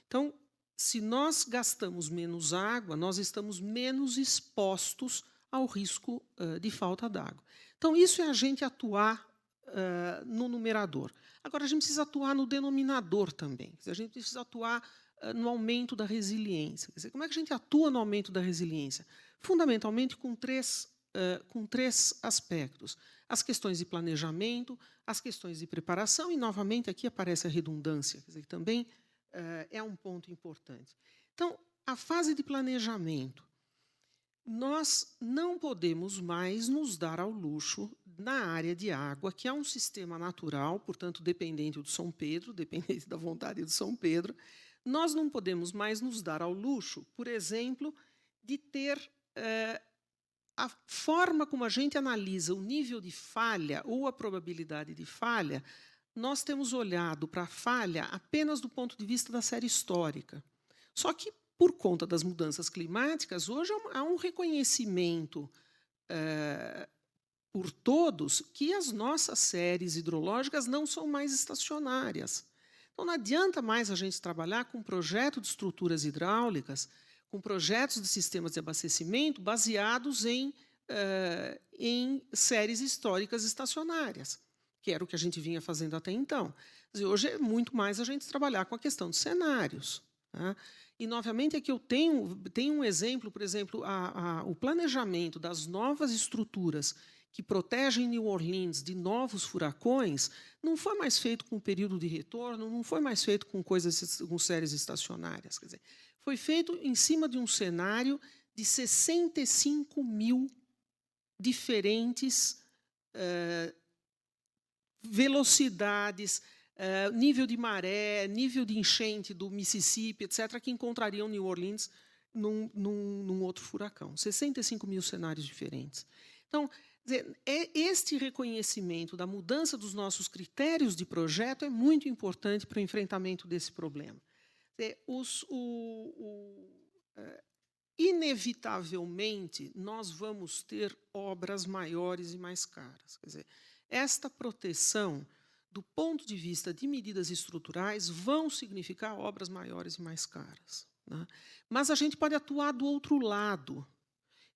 Então, se nós gastamos menos água, nós estamos menos expostos ao risco de falta d'água. Então, isso é a gente atuar no numerador. Agora, a gente precisa atuar no denominador também. A gente precisa atuar no aumento da resiliência. Quer dizer, como é que a gente atua no aumento da resiliência? Fundamentalmente com três aspectos. As questões de planejamento, as questões de preparação, e, novamente, aqui aparece a redundância, quer dizer, que também é um ponto importante. Então, a fase de planejamento. Nós não podemos mais nos dar ao luxo, na área de água, que é um sistema natural, portanto, dependente do São Pedro, dependente da vontade do São Pedro, nós não podemos mais nos dar ao luxo, por exemplo, de ter a forma como a gente analisa o nível de falha ou a probabilidade de falha. Nós temos olhado para a falha apenas do ponto de vista da série histórica. Só que, por conta das mudanças climáticas, hoje há um reconhecimento por todos que as nossas séries hidrológicas não são mais estacionárias. Então, não adianta mais a gente trabalhar com projeto de estruturas hidráulicas, com projetos de sistemas de abastecimento baseados em séries históricas estacionárias, que era o que a gente vinha fazendo até então. Quer dizer, hoje é muito mais a gente trabalhar com a questão de cenários. Tá? E, novamente, aqui eu tenho um exemplo, por exemplo, o planejamento das novas estruturas que protegem New Orleans de novos furacões não foi mais feito com período de retorno, não foi mais feito com séries estacionárias. Quer dizer, foi feito em cima de um cenário de 65 mil diferentes velocidades, nível de maré, nível de enchente do Mississippi, etc., que encontrariam New Orleans num outro furacão. 65 mil cenários diferentes. Então, este reconhecimento da mudança dos nossos critérios de projeto é muito importante para o enfrentamento desse problema. Inevitavelmente, nós vamos ter obras maiores e mais caras. Quer dizer, esta proteção, do ponto de vista de medidas estruturais, vão significar obras maiores e mais caras. Né? Mas a gente pode atuar do outro lado.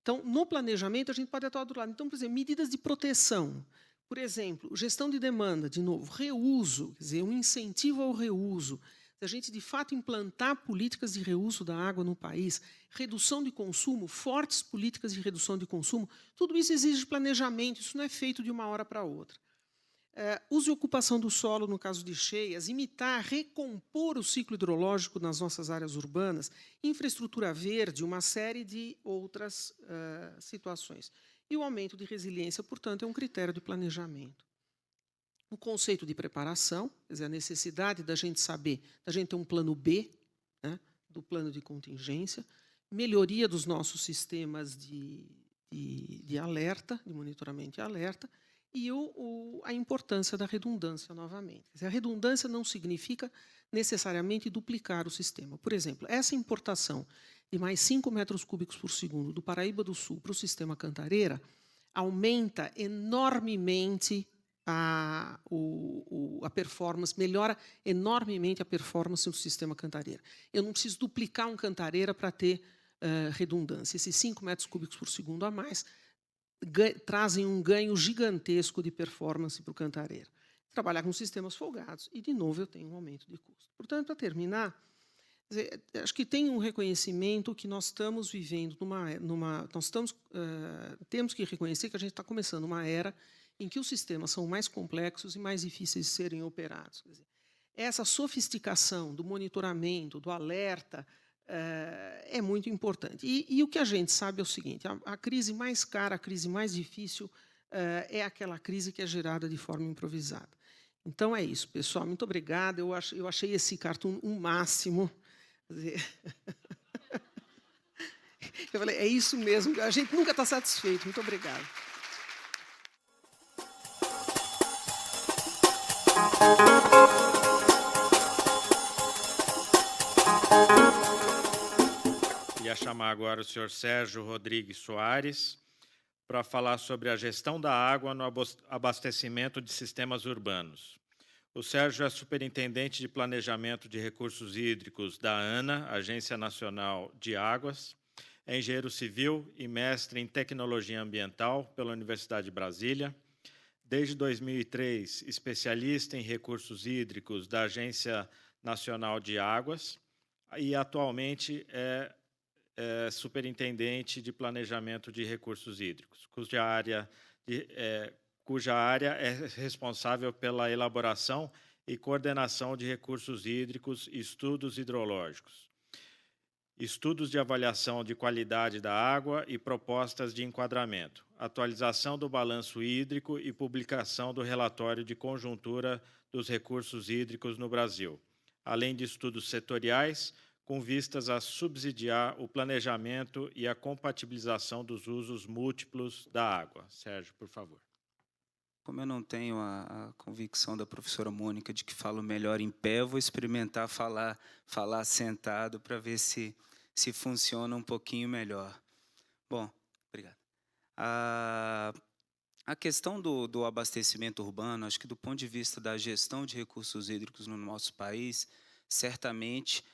Então, no planejamento, a gente pode atuar do outro lado. Então, por exemplo, medidas de proteção. Por exemplo, gestão de demanda, de novo, reuso, quer dizer, um incentivo ao reuso. Se a gente, de fato, implantar políticas de reuso da água no país, redução de consumo, fortes políticas de redução de consumo, tudo isso exige planejamento, isso não é feito de uma hora para outra. Uso e ocupação do solo no caso de cheias, imitar, recompor o ciclo hidrológico nas nossas áreas urbanas, infraestrutura verde, uma série de outras situações. E o aumento de resiliência, portanto, é um critério de planejamento. O conceito de preparação, quer dizer, a necessidade da gente saber, da gente ter um plano B, né, do plano de contingência, melhoria dos nossos sistemas de alerta, de monitoramento e alerta, e a importância da redundância, novamente. Quer dizer, a redundância não significa necessariamente duplicar o sistema. Por exemplo, essa importação de mais 5 metros cúbicos por segundo do Paraíba do Sul para o sistema Cantareira aumenta enormemente a performance, melhora enormemente a performance do sistema Cantareira. Eu não preciso duplicar um Cantareira para ter redundância. Esses 5 metros cúbicos por segundo a mais trazem um ganho gigantesco de performance para o Cantareira. Trabalhar com sistemas folgados. E, de novo, eu tenho um aumento de custo. Portanto, para terminar, acho que tem um reconhecimento que nós estamos vivendo temos que reconhecer que a gente está começando uma era em que os sistemas são mais complexos e mais difíceis de serem operados. Quer dizer, essa sofisticação do monitoramento, do alerta, é muito importante. E o que a gente sabe é o seguinte, a crise mais cara, a crise mais difícil, é aquela crise que é gerada de forma improvisada. Então, é isso, pessoal. Muito obrigada. Eu achei esse cartoon um máximo. Quer dizer, eu falei, é isso mesmo, a gente nunca está satisfeito. Muito obrigada. Queria chamar agora o senhor Sérgio Rodrigues Soares para falar sobre a gestão da água no abastecimento de sistemas urbanos. O Sérgio é superintendente de planejamento de recursos hídricos da ANA, Agência Nacional de Águas, é engenheiro civil e mestre em tecnologia ambiental pela Universidade de Brasília. Desde 2003, especialista em recursos hídricos da Agência Nacional de Águas e atualmente é superintendente de planejamento de recursos hídricos, cuja área é responsável pela elaboração e coordenação de recursos hídricos e estudos hidrológicos, estudos de avaliação de qualidade da água e propostas de enquadramento, atualização do balanço hídrico e publicação do relatório de conjuntura dos recursos hídricos no Brasil, além de estudos setoriais, com vistas a subsidiar o planejamento e a compatibilização dos usos múltiplos da água. Sérgio, por favor. Como eu não tenho a convicção da professora Mônica de que falo melhor em pé, eu vou experimentar falar sentado para ver se funciona um pouquinho melhor. Bom, obrigado. A questão do abastecimento urbano, acho que do ponto de vista da gestão de recursos hídricos no nosso país, certamente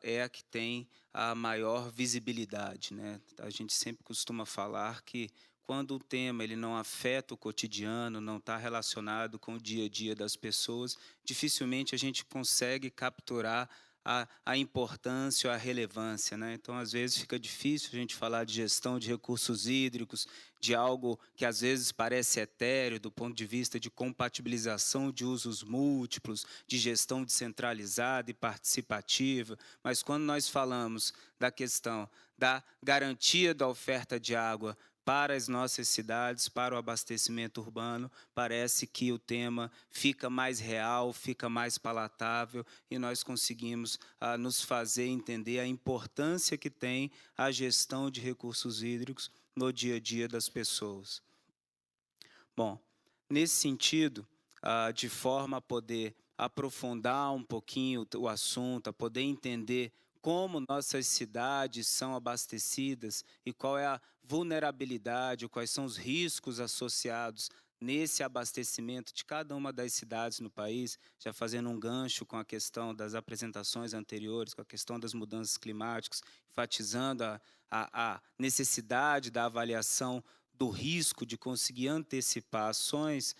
é a que tem a maior visibilidade, né? A gente sempre costuma falar que quando o tema ele não afeta o cotidiano, não está relacionado com o dia a dia das pessoas, dificilmente a gente consegue capturar a importância ou a relevância, né? Então, às vezes, fica difícil a gente falar de gestão de recursos hídricos, de algo que às vezes parece etéreo do ponto de vista de compatibilização de usos múltiplos, de gestão descentralizada e participativa, mas quando nós falamos da questão da garantia da oferta de água para as nossas cidades, para o abastecimento urbano, parece que o tema fica mais real, fica mais palatável e nós conseguimos nos fazer entender a importância que tem a gestão de recursos hídricos no dia a dia das pessoas. Bom, nesse sentido, de forma a poder aprofundar um pouquinho o assunto, a poder entender como nossas cidades são abastecidas e qual é a vulnerabilidade, quais são os riscos associados nesse abastecimento de cada uma das cidades no país, já fazendo um gancho com a questão das apresentações anteriores, com a questão das mudanças climáticas, enfatizando a necessidade da avaliação do risco de conseguir antecipar ações.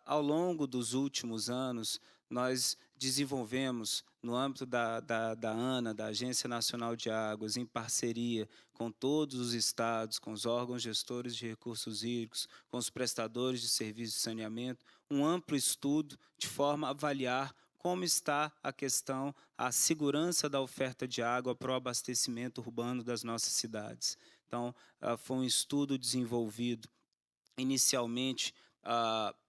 Ao longo dos últimos anos, nós desenvolvemos, no âmbito da ANA, da Agência Nacional de Águas, em parceria com todos os estados, com os órgãos gestores de recursos hídricos, com os prestadores de serviços de saneamento, um amplo estudo de forma a avaliar como está a questão, a segurança da oferta de água para o abastecimento urbano das nossas cidades. Então, foi um estudo desenvolvido inicialmente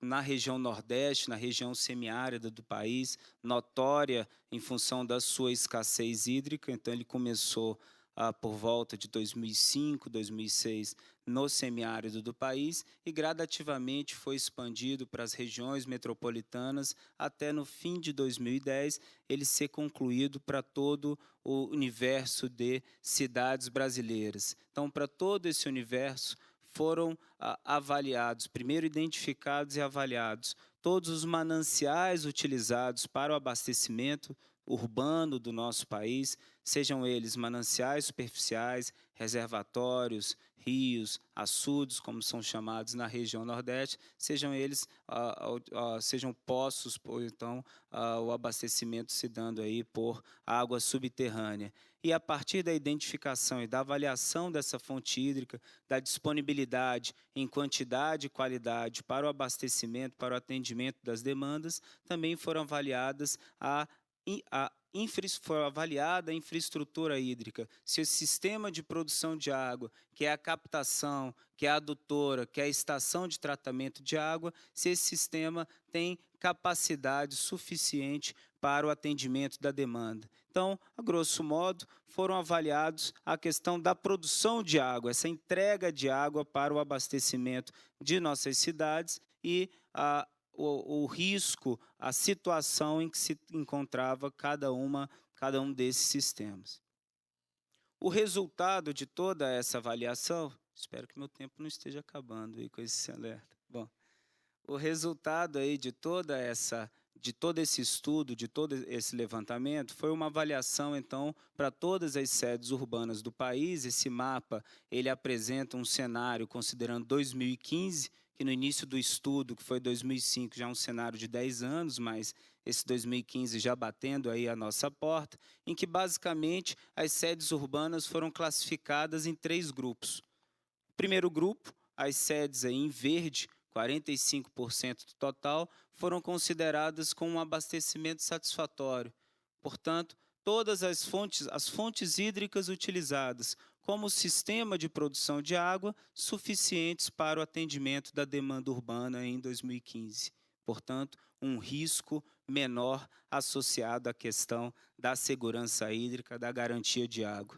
na região Nordeste, na região semiárida do país, notória em função da sua escassez hídrica. Então, ele começou por volta de 2005, 2006, no semiárido do país e gradativamente foi expandido para as regiões metropolitanas até no fim de 2010 ele ser concluído para todo o universo de cidades brasileiras. Então, para todo esse universo, foram avaliados, primeiro identificados e avaliados todos os mananciais utilizados para o abastecimento urbano do nosso país, sejam eles mananciais superficiais, reservatórios, rios, açudes, como são chamados na região Nordeste, sejam eles sejam poços, ou então o abastecimento se dando aí por água subterrânea. E a partir da identificação e da avaliação dessa fonte hídrica, da disponibilidade em quantidade e qualidade para o abastecimento, para o atendimento das demandas, também foram avaliadas foi avaliada a infraestrutura hídrica, se o sistema de produção de água, que é a captação, que é a adutora, que é a estação de tratamento de água, se esse sistema tem capacidade suficiente para o atendimento da demanda. Então, a grosso modo, foram avaliados a questão da produção de água, essa entrega de água para o abastecimento de nossas cidades e o risco, a situação em que se encontrava cada um desses sistemas. O resultado de toda essa avaliação, espero que meu tempo não esteja acabando aí com esse alerta. Bom, o resultado aí de todo esse estudo, de todo esse levantamento, foi uma avaliação, então, para todas as sedes urbanas do país. Esse mapa, ele apresenta um cenário considerando 2015, que no início do estudo, que foi 2005, já é um cenário de 10 anos, mas esse 2015 já batendo aí a nossa porta, em que basicamente as sedes urbanas foram classificadas em 3 grupos. O primeiro grupo, as sedes aí em verde, 45% do total, foram consideradas com um abastecimento satisfatório. Portanto, todas as fontes hídricas utilizadas como sistema de produção de água suficientes para o atendimento da demanda urbana em 2015. Portanto, um risco menor associado à questão da segurança hídrica, da garantia de água.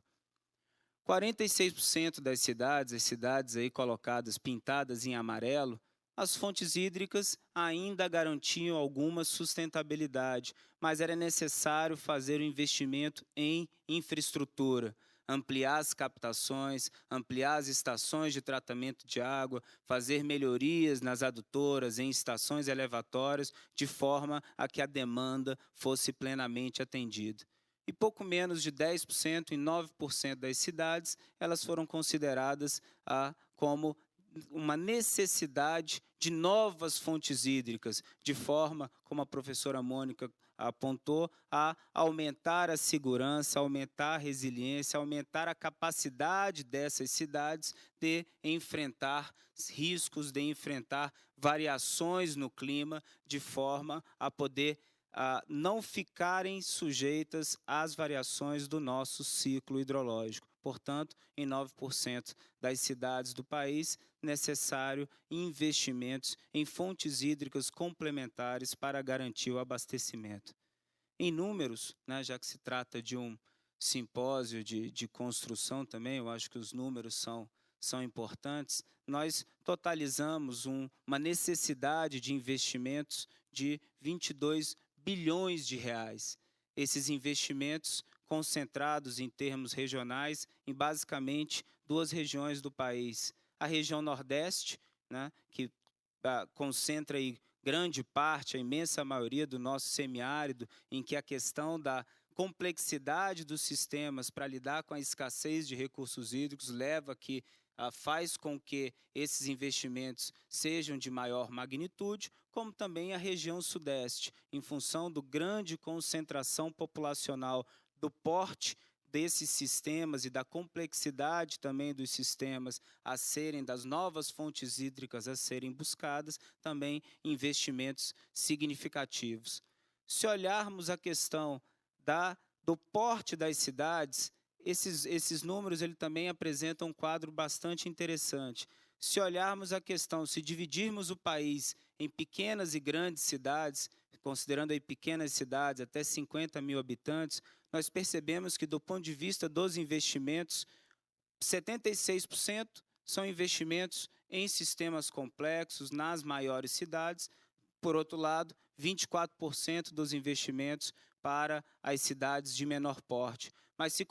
46% das cidades, as cidades aí colocadas, pintadas em amarelo, as fontes hídricas ainda garantiam alguma sustentabilidade, mas era necessário fazer o investimento em infraestrutura, ampliar as captações, ampliar as estações de tratamento de água, fazer melhorias nas adutoras, em estações elevatórias, de forma a que a demanda fosse plenamente atendida. E pouco menos de 10%, em 9% das cidades, elas foram consideradas como uma necessidade de novas fontes hídricas, de forma, como a professora Mônica apontou, a aumentar a segurança, aumentar a resiliência, aumentar a capacidade dessas cidades de enfrentar riscos, de enfrentar variações no clima, de forma a poder não ficarem sujeitas às variações do nosso ciclo hidrológico. Portanto, em 9% das cidades do país, necessário investimentos em fontes hídricas complementares para garantir o abastecimento. Em números, né, já que se trata de um simpósio de construção também, eu acho que os números são importantes, nós totalizamos uma necessidade de investimentos de 22 bilhões de reais. Esses investimentos concentrados em termos regionais em basicamente 2 regiões do país. A região Nordeste, né, que concentra aí grande parte, a imensa maioria do nosso semiárido, em que a questão da complexidade dos sistemas para lidar com a escassez de recursos hídricos leva que faz com que esses investimentos sejam de maior magnitude, como também a região Sudeste, em função do grande concentração populacional, do porte desses sistemas e da complexidade também dos sistemas das novas fontes hídricas a serem buscadas, também investimentos significativos. Se olharmos a questão do porte das cidades, esses números ele também apresentam um quadro bastante interessante. Se olharmos a questão, se dividirmos o país em pequenas e grandes cidades, considerando aí pequenas cidades até 50 mil habitantes, nós percebemos que, do ponto de vista dos investimentos, 76% são investimentos em sistemas complexos nas maiores cidades. Por outro lado, 24% dos investimentos para as cidades de menor porte. Mas se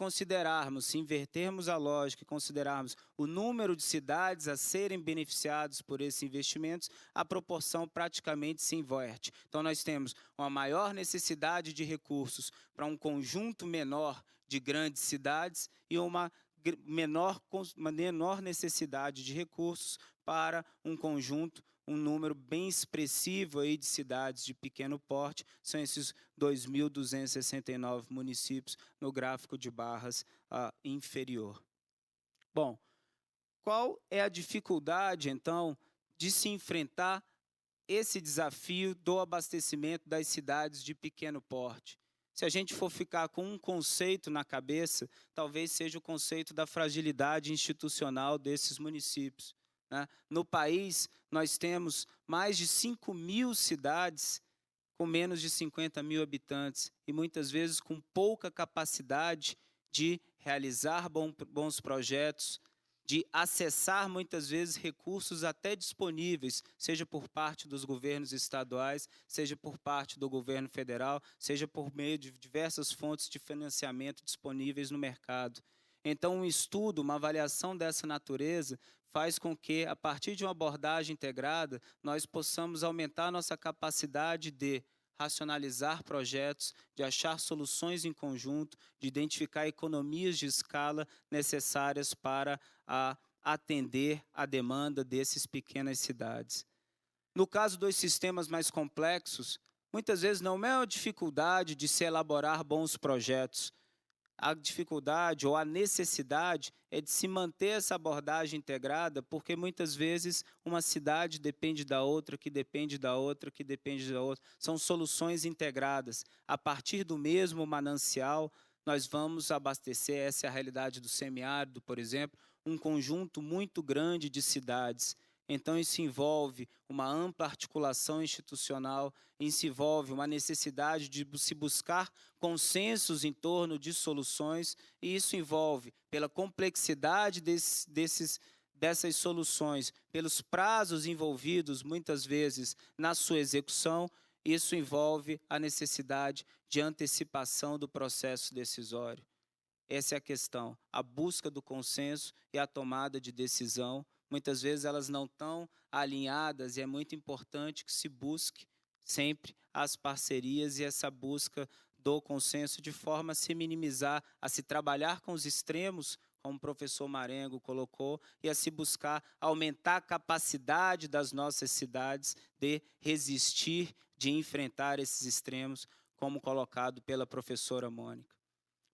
invertermos a lógica e considerarmos o número de cidades a serem beneficiadas por esses investimentos, a proporção praticamente se inverte. Então, nós temos uma maior necessidade de recursos para um conjunto menor de grandes cidades e uma menor necessidade de recursos para um número bem expressivo aí de cidades de pequeno porte, são esses 2.269 municípios no gráfico de barras inferior. Bom, qual é a dificuldade, então, de se enfrentar esse desafio do abastecimento das cidades de pequeno porte? Se a gente for ficar com um conceito na cabeça, talvez seja o conceito da fragilidade institucional desses municípios. No país, nós temos mais de 5.000 cidades com menos de 50 mil habitantes e muitas vezes com pouca capacidade de realizar bons projetos, de acessar muitas vezes recursos até disponíveis, seja por parte dos governos estaduais, seja por parte do governo federal, seja por meio de diversas fontes de financiamento disponíveis no mercado. Então, um estudo, uma avaliação dessa natureza faz com que, a partir de uma abordagem integrada, nós possamos aumentar nossa capacidade de racionalizar projetos, de achar soluções em conjunto, de identificar economias de escala necessárias para atender a demanda dessas pequenas cidades. No caso dos sistemas mais complexos, muitas vezes não é uma dificuldade de se elaborar bons projetos. A dificuldade ou a necessidade é de se manter essa abordagem integrada, porque muitas vezes uma cidade depende da outra, que depende da outra, que depende da outra. São soluções integradas. A partir do mesmo manancial, nós vamos abastecer, essa é a realidade do semiárido, por exemplo, um conjunto muito grande de cidades. Então, isso envolve uma ampla articulação institucional, isso envolve uma necessidade de se buscar consensos em torno de soluções, e isso envolve, pela complexidade dessas soluções, pelos prazos envolvidos, muitas vezes, na sua execução, isso envolve a necessidade de antecipação do processo decisório. Essa é a questão, a busca do consenso e a tomada de decisão. Muitas vezes elas não estão alinhadas e é muito importante que se busque sempre as parcerias e essa busca do consenso de forma a se minimizar, a se trabalhar com os extremos, como o professor Marengo colocou, e a se buscar aumentar a capacidade das nossas cidades de resistir, de enfrentar esses extremos, como colocado pela professora Mônica.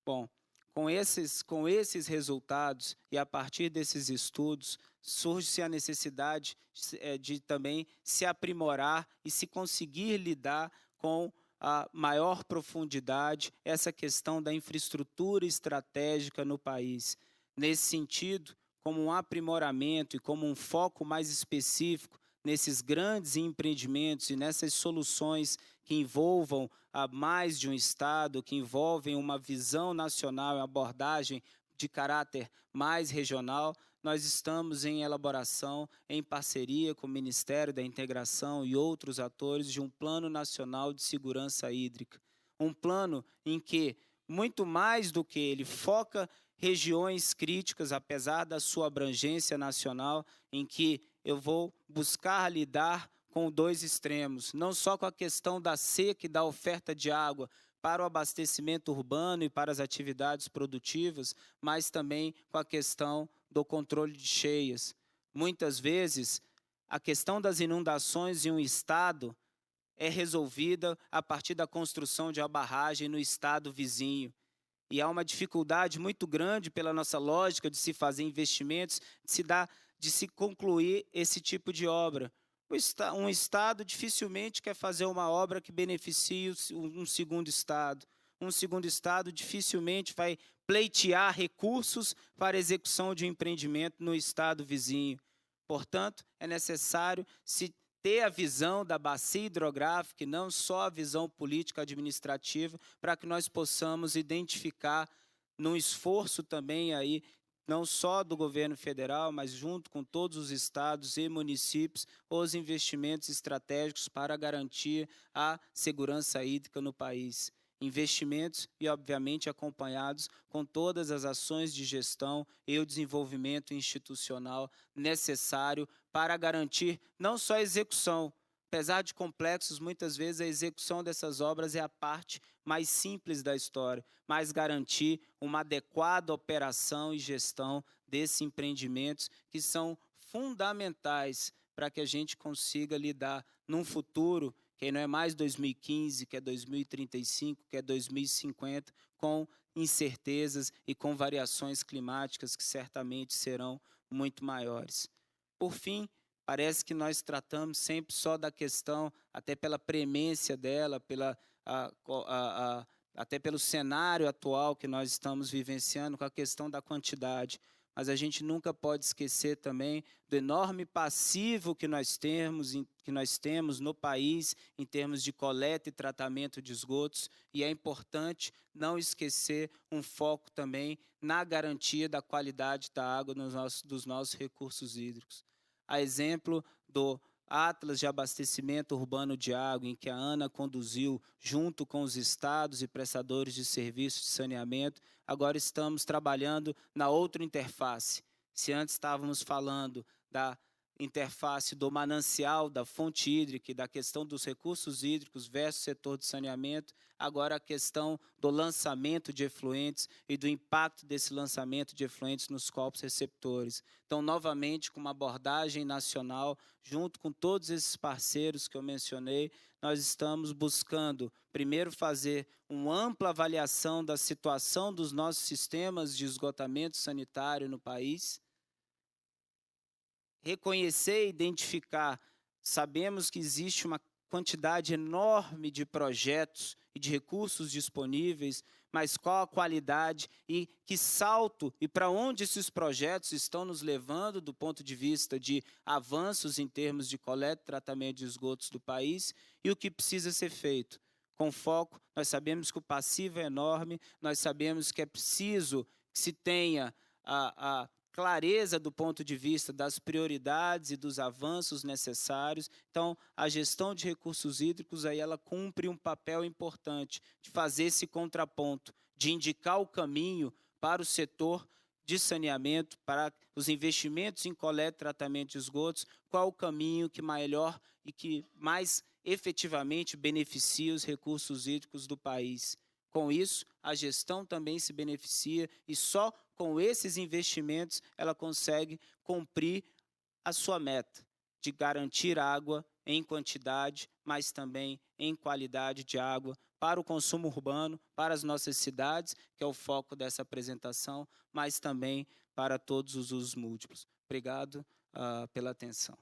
Bom, com esses resultados e a partir desses estudos, surge-se a necessidade de também se aprimorar e se conseguir lidar com a maior profundidade essa questão da infraestrutura estratégica no país. Nesse sentido, como um aprimoramento e como um foco mais específico nesses grandes empreendimentos e nessas soluções que envolvam a mais de um Estado, que envolvem uma visão nacional e abordagem de caráter mais regional, nós estamos em elaboração, em parceria com o Ministério da Integração e outros atores, de um Plano Nacional de Segurança Hídrica. Um plano em que, muito mais do que ele foca regiões críticas, apesar da sua abrangência nacional, em que eu vou buscar lidar com dois extremos, não só com a questão da seca e da oferta de água para o abastecimento urbano e para as atividades produtivas, mas também com a questão do controle de cheias. Muitas vezes, a questão das inundações em um estado é resolvida a partir da construção de uma barragem no estado vizinho. E há uma dificuldade muito grande pela nossa lógica de se fazer investimentos, de se concluir esse tipo de obra. Um estado dificilmente quer fazer uma obra que beneficie um segundo estado. Um segundo estado dificilmente vai pleitear recursos para a execução de um empreendimento no estado vizinho. Portanto, é necessário se ter a visão da bacia hidrográfica e não só a visão política administrativa, para que nós possamos identificar, num esforço também aí, não só do governo federal, mas junto com todos os estados e municípios, os investimentos estratégicos para garantir a segurança hídrica no país. Investimentos e, obviamente, acompanhados com todas as ações de gestão e o desenvolvimento institucional necessário para garantir não só a execução. Apesar de complexos, muitas vezes a execução dessas obras é a parte mais simples da história, mas garantir uma adequada operação e gestão desses empreendimentos que são fundamentais para que a gente consiga lidar num futuro que não é mais 2015, que é 2035, que é 2050, com incertezas e com variações climáticas que certamente serão muito maiores. Por fim, parece que nós tratamos sempre só da questão, até pela premência dela, até pelo cenário atual que nós estamos vivenciando, com a questão da quantidade. Mas a gente nunca pode esquecer também do enorme passivo que nós temos no país em termos de coleta e tratamento de esgotos, e é importante não esquecer um foco também na garantia da qualidade da água dos nossos recursos hídricos. A exemplo do Atlas de Abastecimento Urbano de Água, em que a ANA conduziu, junto com os estados e prestadores de serviços de saneamento, agora estamos trabalhando na outra interface. Se antes estávamos falando da interface do manancial, da fonte hídrica e da questão dos recursos hídricos versus o setor de saneamento, agora a questão do lançamento de efluentes e do impacto desse lançamento de efluentes nos corpos receptores. Então, novamente, com uma abordagem nacional, junto com todos esses parceiros que eu mencionei, nós estamos buscando, primeiro, fazer uma ampla avaliação da situação dos nossos sistemas de esgotamento sanitário no país, reconhecer e identificar, sabemos que existe uma quantidade enorme de projetos e de recursos disponíveis, mas qual a qualidade e que salto e para onde esses projetos estão nos levando do ponto de vista de avanços em termos de coleta e tratamento de esgotos do país e o que precisa ser feito. Com foco, nós sabemos que o passivo é enorme, nós sabemos que é preciso que se tenha a clareza do ponto de vista das prioridades e dos avanços necessários. Então, a gestão de recursos hídricos, aí ela cumpre um papel importante de fazer esse contraponto, de indicar o caminho para o setor de saneamento, para os investimentos em coleta e tratamento de esgotos, qual o caminho que melhor e que mais efetivamente beneficia os recursos hídricos do país. Com isso, a gestão também se beneficia e só com esses investimentos, ela consegue cumprir a sua meta de garantir água em quantidade, mas também em qualidade de água para o consumo urbano, para as nossas cidades, que é o foco dessa apresentação, mas também para todos os usos múltiplos. Obrigado pela atenção.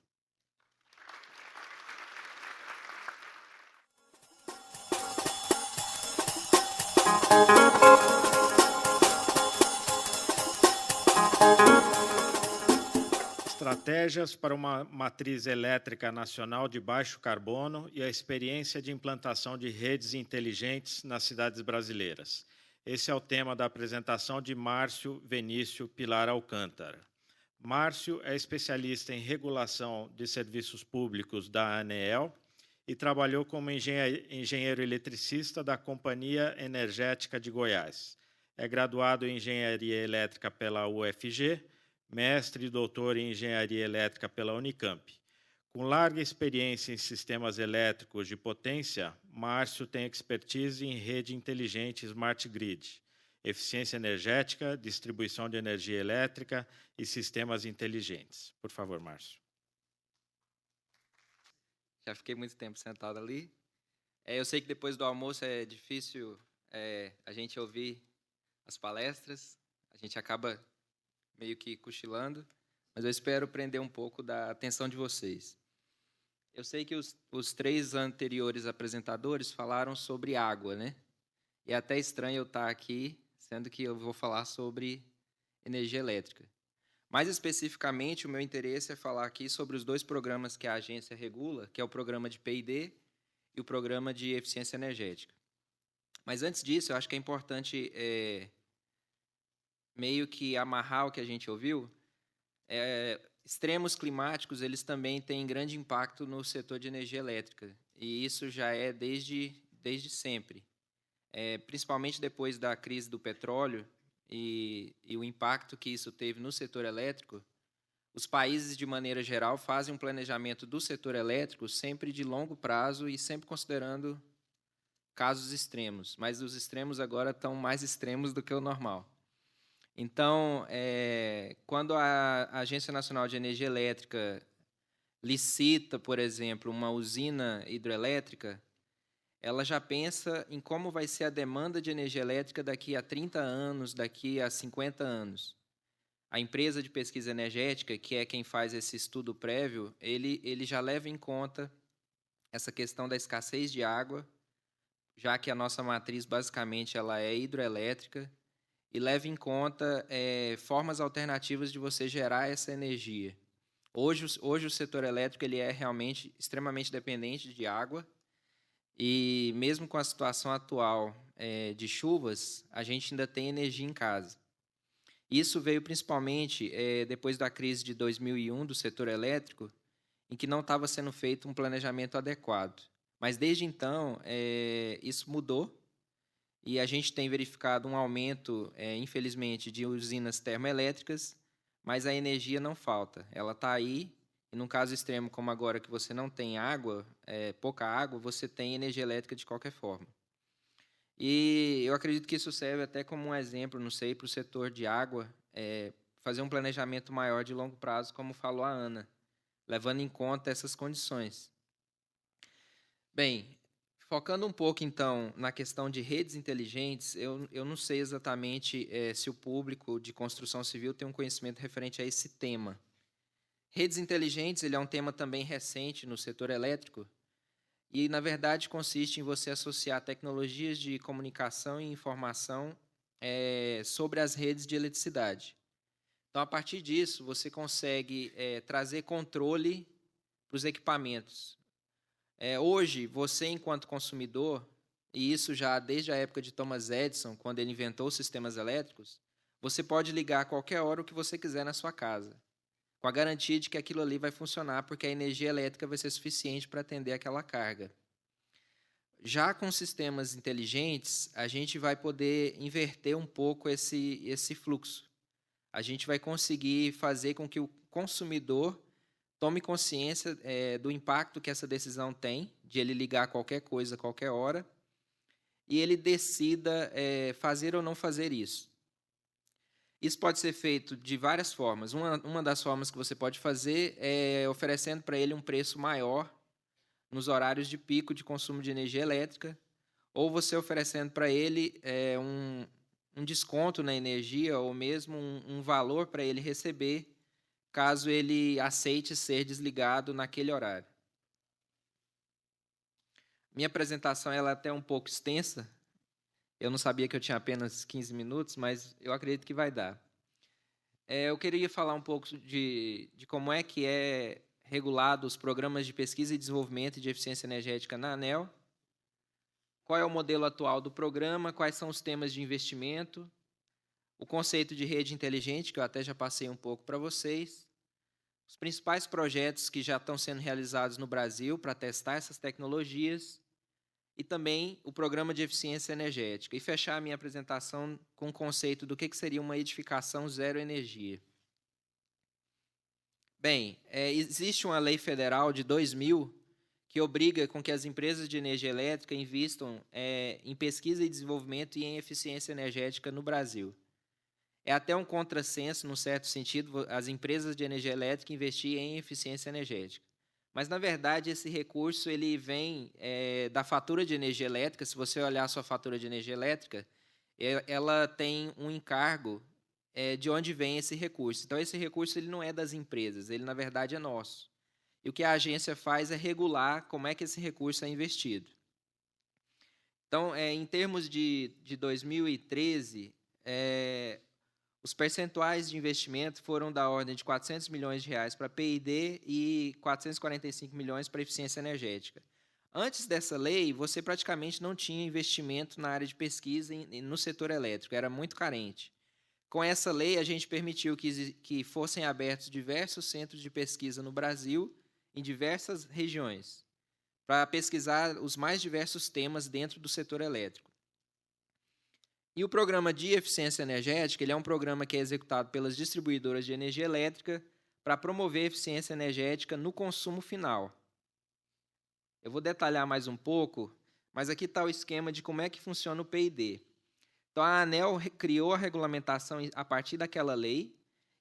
Estratégias para uma matriz elétrica nacional de baixo carbono e a experiência de implantação de redes inteligentes nas cidades brasileiras. Esse é o tema da apresentação de Márcio Venício Pilar Alcântara. Márcio é especialista em regulação de serviços públicos da ANEEL e trabalhou como engenheiro eletricista da Companhia Energética de Goiás. É graduado em Engenharia Elétrica pela UFG, mestre e doutor em Engenharia Elétrica pela Unicamp. Com larga experiência em sistemas elétricos de potência, Márcio tem expertise em rede inteligente Smart Grid, eficiência energética, distribuição de energia elétrica e sistemas inteligentes. Por favor, Márcio. Já fiquei muito tempo sentado ali. Eu sei que depois do almoço é difícil a gente ouvir as palestras, a gente acaba meio que cochilando, mas eu espero prender um pouco da atenção de vocês. Eu sei que os 3 anteriores apresentadores falaram sobre água, né? E é até estranho eu estar aqui, sendo que eu vou falar sobre energia elétrica. Mais especificamente, o meu interesse é falar aqui sobre os 2 programas que a agência regula, que é o programa de P&D e o programa de eficiência energética. Mas antes disso, eu acho que é importante meio que amarrar o que a gente ouviu. Extremos climáticos, eles também têm grande impacto no setor de energia elétrica, e isso já é desde sempre. Principalmente depois da crise do petróleo e o impacto que isso teve no setor elétrico, os países, de maneira geral, fazem um planejamento do setor elétrico sempre de longo prazo e sempre considerando casos extremos, mas os extremos agora estão mais extremos do que o normal. Então, quando a Agência Nacional de Energia Elétrica licita, por exemplo, uma usina hidrelétrica, ela já pensa em como vai ser a demanda de energia elétrica daqui a 30 anos, daqui a 50 anos. A empresa de pesquisa energética, que é quem faz esse estudo prévio, ele já leva em conta essa questão da escassez de água, já que a nossa matriz, basicamente, ela é hidroelétrica, e leva em conta formas alternativas de você gerar essa energia. Hoje o setor elétrico ele é realmente extremamente dependente de água, e mesmo com a situação atual de chuvas, a gente ainda tem energia em casa. Isso veio principalmente depois da crise de 2001 do setor elétrico, em que não estava sendo feito um planejamento adequado. Mas desde então, isso mudou, e a gente tem verificado um aumento, infelizmente, de usinas termoelétricas, mas a energia não falta. Ela está aí, e num caso extremo como agora, que você não tem água, pouca água, você tem energia elétrica de qualquer forma. E eu acredito que isso serve até como um exemplo, não sei, para o setor de água, fazer um planejamento maior de longo prazo, como falou a Ana, levando em conta essas condições. Bem, focando um pouco, então, na questão de redes inteligentes, eu não sei exatamente se o público de construção civil tem um conhecimento referente a esse tema. Redes inteligentes ele é um tema também recente no setor elétrico e, na verdade, consiste em você associar tecnologias de comunicação e informação sobre as redes de eletricidade. Então, a partir disso, você consegue trazer controle para os equipamentos. Hoje, você, enquanto consumidor, e isso já desde a época de Thomas Edison, quando ele inventou os sistemas elétricos, você pode ligar a qualquer hora o que você quiser na sua casa, com a garantia de que aquilo ali vai funcionar, porque a energia elétrica vai ser suficiente para atender aquela carga. Já com sistemas inteligentes, a gente vai poder inverter um pouco esse fluxo. A gente vai conseguir fazer com que o consumidor tome consciência do impacto que essa decisão tem, de ele ligar qualquer coisa a qualquer hora, e ele decida fazer ou não fazer isso. Isso pode ser feito de várias formas. Uma das formas que você pode fazer é oferecendo para ele um preço maior nos horários de pico de consumo de energia elétrica, ou você oferecendo para ele um desconto na energia, ou mesmo um valor para ele receber, caso ele aceite ser desligado naquele horário. Minha apresentação ela é até um pouco extensa. Eu não sabia que eu tinha apenas 15 minutos, mas eu acredito que vai dar. Eu queria falar um pouco de como é que é regulado os programas de pesquisa e desenvolvimento de eficiência energética na ANEEL, qual é o modelo atual do programa, quais são os temas de investimento, o conceito de rede inteligente, que eu até já passei um pouco para vocês, os principais projetos que já estão sendo realizados no Brasil para testar essas tecnologias e também o programa de eficiência energética. E fechar a minha apresentação com o conceito do que seria uma edificação zero energia. Bem, existe uma lei federal de 2000 que obriga com que as empresas de energia elétrica invistam em pesquisa e desenvolvimento e em eficiência energética no Brasil. É até um contrassenso, num certo sentido, as empresas de energia elétrica investirem em eficiência energética. Mas, na verdade, esse recurso ele vem da fatura de energia elétrica. Se você olhar a sua fatura de energia elétrica, ela tem um encargo de onde vem esse recurso. Então, esse recurso ele não é das empresas, ele, na verdade, é nosso. E o que a agência faz é regular como é que esse recurso é investido. Então, em termos de 2013, os percentuais de investimento foram da ordem de R$400 milhões para P&D e 445 milhões para eficiência energética. Antes dessa lei, você praticamente não tinha investimento na área de pesquisa no setor elétrico, era muito carente. Com essa lei, a gente permitiu que fossem abertos diversos centros de pesquisa no Brasil, em diversas regiões, para pesquisar os mais diversos temas dentro do setor elétrico. E o programa de eficiência energética ele é um programa que é executado pelas distribuidoras de energia elétrica para promover a eficiência energética no consumo final. Eu vou detalhar mais um pouco, mas aqui está o esquema de como é que funciona o P&D. Então, a ANEEL criou a regulamentação a partir daquela lei,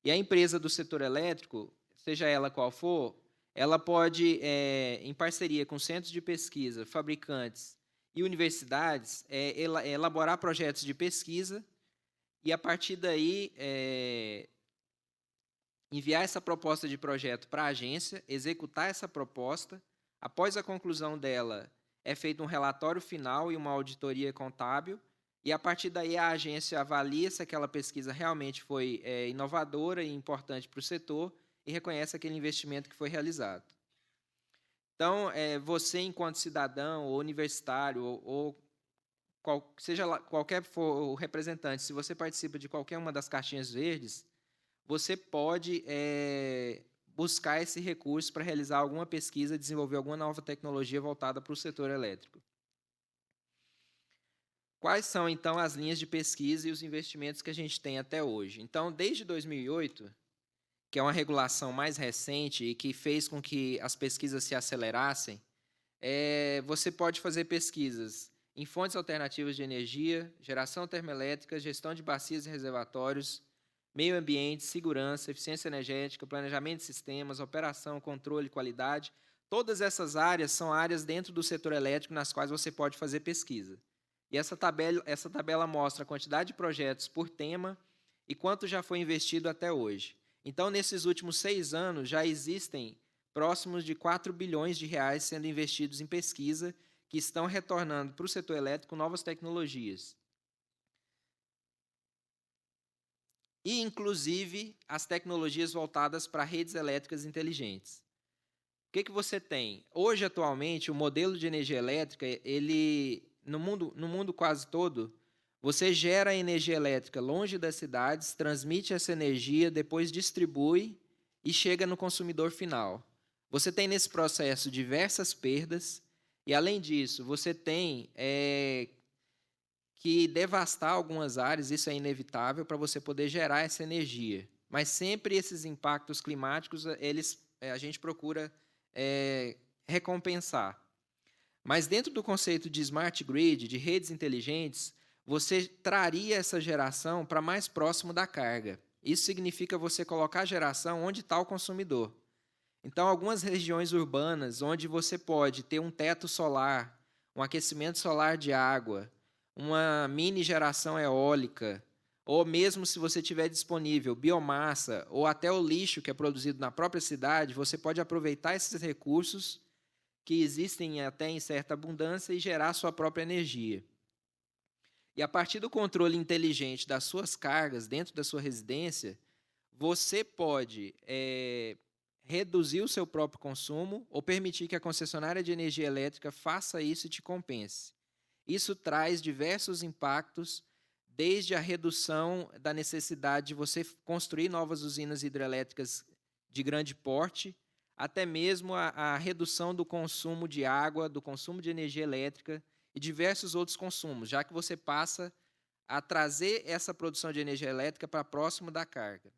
e a empresa do setor elétrico, seja ela qual for, ela pode, em parceria com centros de pesquisa, fabricantes e universidades, elaborar projetos de pesquisa e, a partir daí, enviar essa proposta de projeto para a agência, executar essa proposta. Após a conclusão dela, é feito um relatório final e uma auditoria contábil, e, a partir daí, a agência avalia se aquela pesquisa realmente foi inovadora e importante para o setor e reconhece aquele investimento que foi realizado. Então, você, enquanto cidadão ou universitário, ou seja lá, qualquer for o representante, se você participa de qualquer uma das caixinhas verdes, você pode buscar esse recurso para realizar alguma pesquisa, desenvolver alguma nova tecnologia voltada para o setor elétrico. Quais são, então, as linhas de pesquisa e os investimentos que a gente tem até hoje? Então, desde 2008, que é uma regulação mais recente e que fez com que as pesquisas se acelerassem, você pode fazer pesquisas em fontes alternativas de energia, geração termoelétrica, gestão de bacias e reservatórios, meio ambiente, segurança, eficiência energética, planejamento de sistemas, operação, controle, qualidade. Todas essas áreas são áreas dentro do setor elétrico nas quais você pode fazer pesquisa. E essa tabela mostra a quantidade de projetos por tema e quanto já foi investido até hoje. Então, nesses últimos 6 anos, já existem próximos de R$4 bilhões sendo investidos em pesquisa, que estão retornando para o setor elétrico novas tecnologias. E, inclusive, as tecnologias voltadas para redes elétricas inteligentes. O que você tem? Hoje, atualmente, o modelo de energia elétrica, no mundo quase todo, você gera energia elétrica longe das cidades, transmite essa energia, depois distribui e chega no consumidor final. Você tem nesse processo diversas perdas e, além disso, você tem que devastar algumas áreas, isso é inevitável, para você poder gerar essa energia. Mas sempre esses impactos climáticos, a gente procura recompensar. Mas dentro do conceito de smart grid, de redes inteligentes, você traria essa geração para mais próximo da carga. Isso significa você colocar a geração onde está o consumidor. Então, algumas regiões urbanas onde você pode ter um teto solar, um aquecimento solar de água, uma mini geração eólica, ou mesmo se você tiver disponível biomassa ou até o lixo que é produzido na própria cidade, você pode aproveitar esses recursos que existem até em certa abundância e gerar sua própria energia. E a partir do controle inteligente das suas cargas dentro da sua residência, você pode reduzir o seu próprio consumo ou permitir que a concessionária de energia elétrica faça isso e te compense. Isso traz diversos impactos, desde a redução da necessidade de você construir novas usinas hidrelétricas de grande porte, até mesmo a redução do consumo de água, do consumo de energia elétrica e diversos outros consumos, já que você passa a trazer essa produção de energia elétrica para próximo da carga.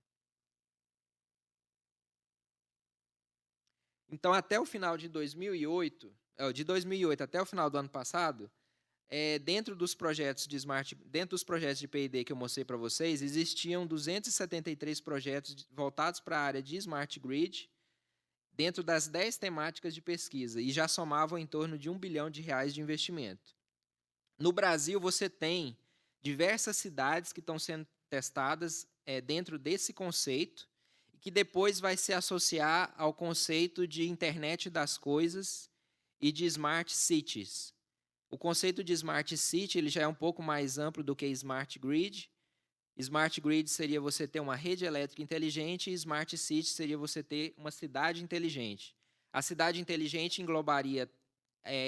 Então, até o final de 2008 até o final do ano passado, dentro dos projetos de P&D que eu mostrei para vocês, existiam 273 projetos voltados para a área de Smart Grid, dentro das 10 temáticas de pesquisa, e já somavam em torno de R$ 1 bilhão de investimento. No Brasil, você tem diversas cidades que estão sendo testadas dentro desse conceito, que depois vai se associar ao conceito de internet das coisas e de smart cities. O conceito de smart city ele já é um pouco mais amplo do que smart grid. Smart grid seria você ter uma rede elétrica inteligente e smart city seria você ter uma cidade inteligente. A cidade inteligente englobaria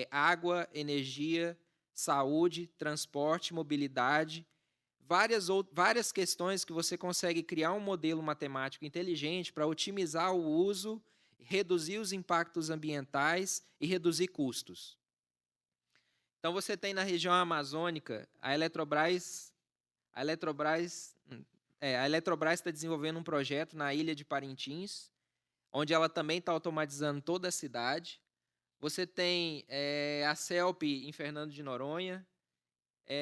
água, energia, saúde, transporte, mobilidade, várias questões que você consegue criar um modelo matemático inteligente para otimizar o uso, reduzir os impactos ambientais e reduzir custos. Então, você tem na região amazônica, a Eletrobras está desenvolvendo um projeto na ilha de Parintins, onde ela também está automatizando toda a cidade. Você tem a CELP em Fernando de Noronha.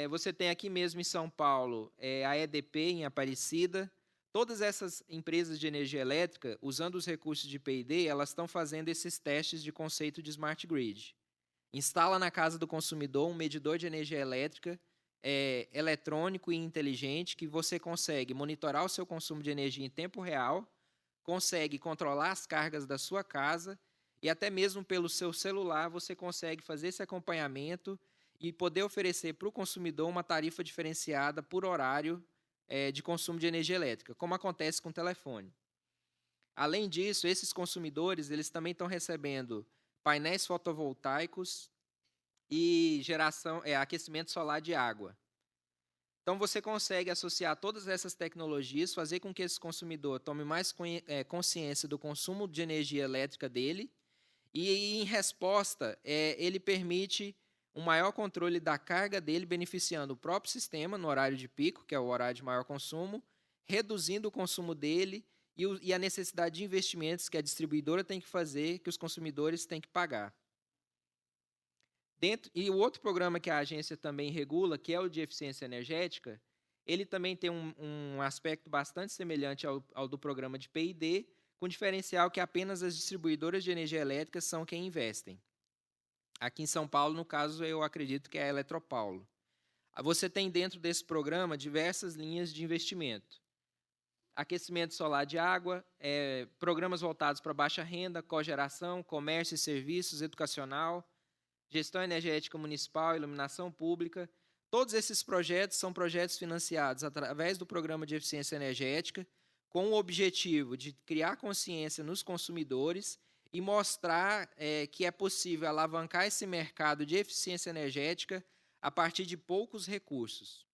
Você tem aqui mesmo em São Paulo a EDP em Aparecida. Todas essas empresas de energia elétrica, usando os recursos de P&D, elas estão fazendo esses testes de conceito de Smart Grid. Instala na casa do consumidor um medidor de energia elétrica eletrônico e inteligente que você consegue monitorar o seu consumo de energia em tempo real, consegue controlar as cargas da sua casa e até mesmo pelo seu celular você consegue fazer esse acompanhamento e poder oferecer para o consumidor uma tarifa diferenciada por horário de consumo de energia elétrica, como acontece com o telefone. Além disso, esses consumidores eles também estão recebendo painéis fotovoltaicos e aquecimento solar de água. Então, você consegue associar todas essas tecnologias, fazer com que esse consumidor tome mais consciência do consumo de energia elétrica dele e, em resposta, ele permite um maior controle da carga dele, beneficiando o próprio sistema no horário de pico, que é o horário de maior consumo, reduzindo o consumo dele e a necessidade de investimentos que a distribuidora tem que fazer, que os consumidores têm que pagar. E o outro programa que a agência também regula, que é o de eficiência energética, ele também tem um aspecto bastante semelhante ao do programa de P&D, com diferencial que apenas as distribuidoras de energia elétrica são quem investem. Aqui em São Paulo, no caso, eu acredito que é a Eletropaulo. Você tem dentro desse programa diversas linhas de investimento. Aquecimento solar de água, programas voltados para baixa renda, cogeração, comércio e serviços, educacional, gestão energética municipal, iluminação pública. Todos esses projetos são projetos financiados através do Programa de Eficiência Energética, com o objetivo de criar consciência nos consumidores e mostrar que é possível alavancar esse mercado de eficiência energética a partir de poucos recursos.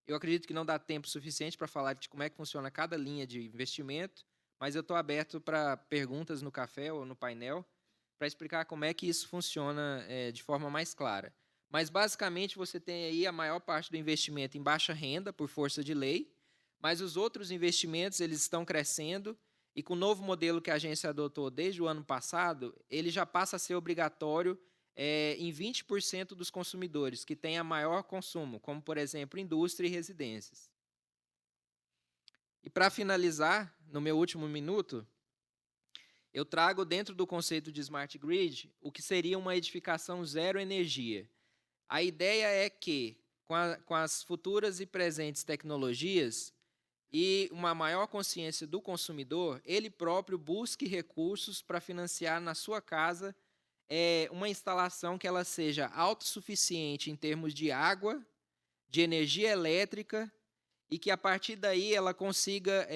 Eu acredito que não dá tempo suficiente para falar de como é que funciona cada linha de investimento, mas eu estou aberto para perguntas no café ou no painel para explicar como é que isso funciona de forma mais clara. Mas, basicamente, você tem aí a maior parte do investimento em baixa renda, por força de lei, mas os outros investimentos eles estão crescendo e, com o novo modelo que a agência adotou desde o ano passado, ele já passa a ser obrigatório em 20% dos consumidores que têm a maior consumo, como, por exemplo, indústria e residências. E, para finalizar, no meu último minuto, eu trago dentro do conceito de Smart Grid o que seria uma edificação zero energia. A ideia é que, com as futuras e presentes tecnologias e uma maior consciência do consumidor, ele próprio busque recursos para financiar na sua casa uma instalação que ela seja autossuficiente em termos de água, de energia elétrica, e que, a partir daí, ela consiga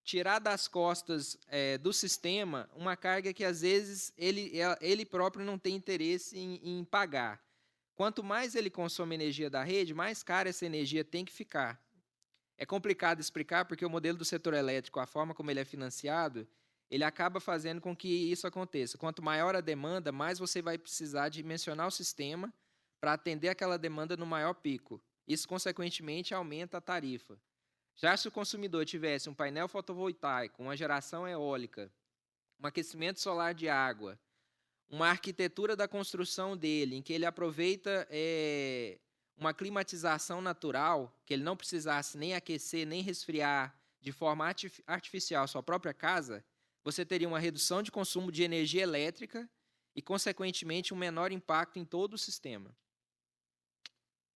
tirar das costas do sistema uma carga que, às vezes, ele próprio não tem interesse em pagar. Quanto mais ele consome energia da rede, mais cara essa energia tem que ficar. É complicado explicar, porque o modelo do setor elétrico, a forma como ele é financiado, ele acaba fazendo com que isso aconteça. Quanto maior a demanda, mais você vai precisar dimensionar o sistema para atender aquela demanda no maior pico. Isso, consequentemente, aumenta a tarifa. Já se o consumidor tivesse um painel fotovoltaico, uma geração eólica, um aquecimento solar de água, uma arquitetura da construção dele, em que ele aproveita uma climatização natural, que ele não precisasse nem aquecer, nem resfriar de forma artificial a sua própria casa, você teria uma redução de consumo de energia elétrica e, consequentemente, um menor impacto em todo o sistema.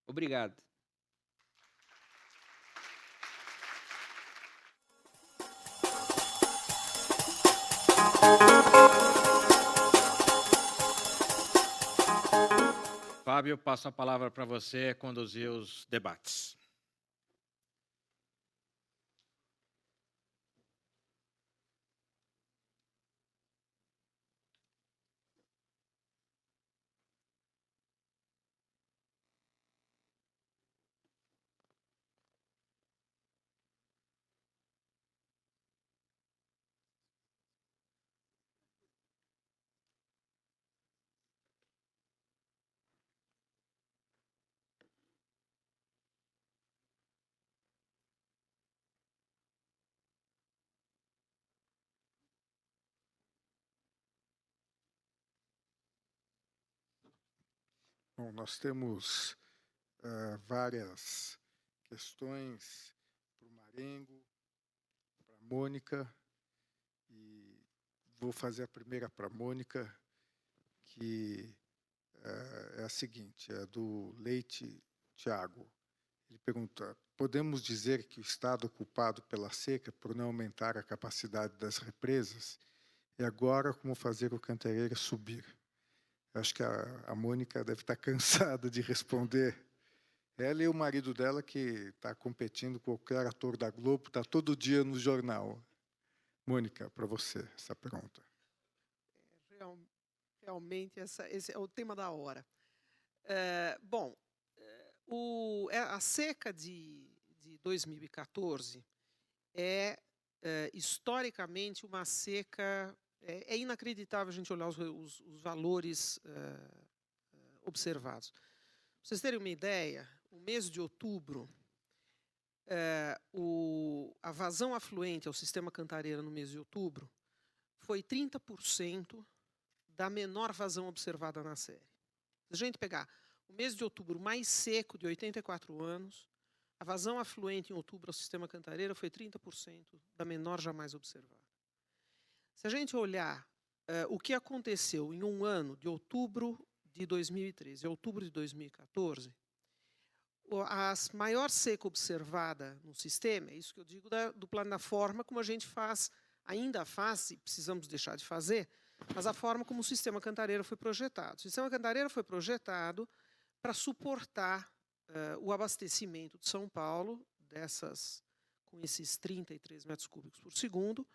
Obrigado. Fábio, passo a palavra para você conduzir os debates. Bom, nós temos várias questões para o Marengo, para a Mônica, e vou fazer a primeira para a Mônica, que é a seguinte, é do Leite Tiago. Ele pergunta: podemos dizer que o estado culpado pela seca por não aumentar a capacidade das represas e agora como fazer o Cantareira subir? Acho que a Mônica deve estar cansada de responder. Ela e o marido dela, que está competindo com qualquer ator da Globo, está todo dia no jornal. Mônica, para você, essa pergunta. Realmente, esse é o tema da hora. A seca de 2014 é historicamente uma seca. É inacreditável a gente olhar os valores observados. Para vocês terem uma ideia, o mês de outubro, a vazão afluente ao sistema Cantareira no mês de outubro foi 30% da menor vazão observada na série. Se a gente pegar o mês de outubro mais seco de 84 anos, a vazão afluente em outubro ao sistema Cantareira foi 30% da menor jamais observada. Se a gente olhar o que aconteceu em um ano, de outubro de 2013 a outubro de 2014, a maior seca observada no sistema, é isso que eu digo do plano da forma como a gente faz, ainda faz, e precisamos deixar de fazer, mas a forma como o sistema Cantareira foi projetado. O sistema Cantareira foi projetado para suportar o abastecimento de São Paulo, com esses 33 metros cúbicos por segundo,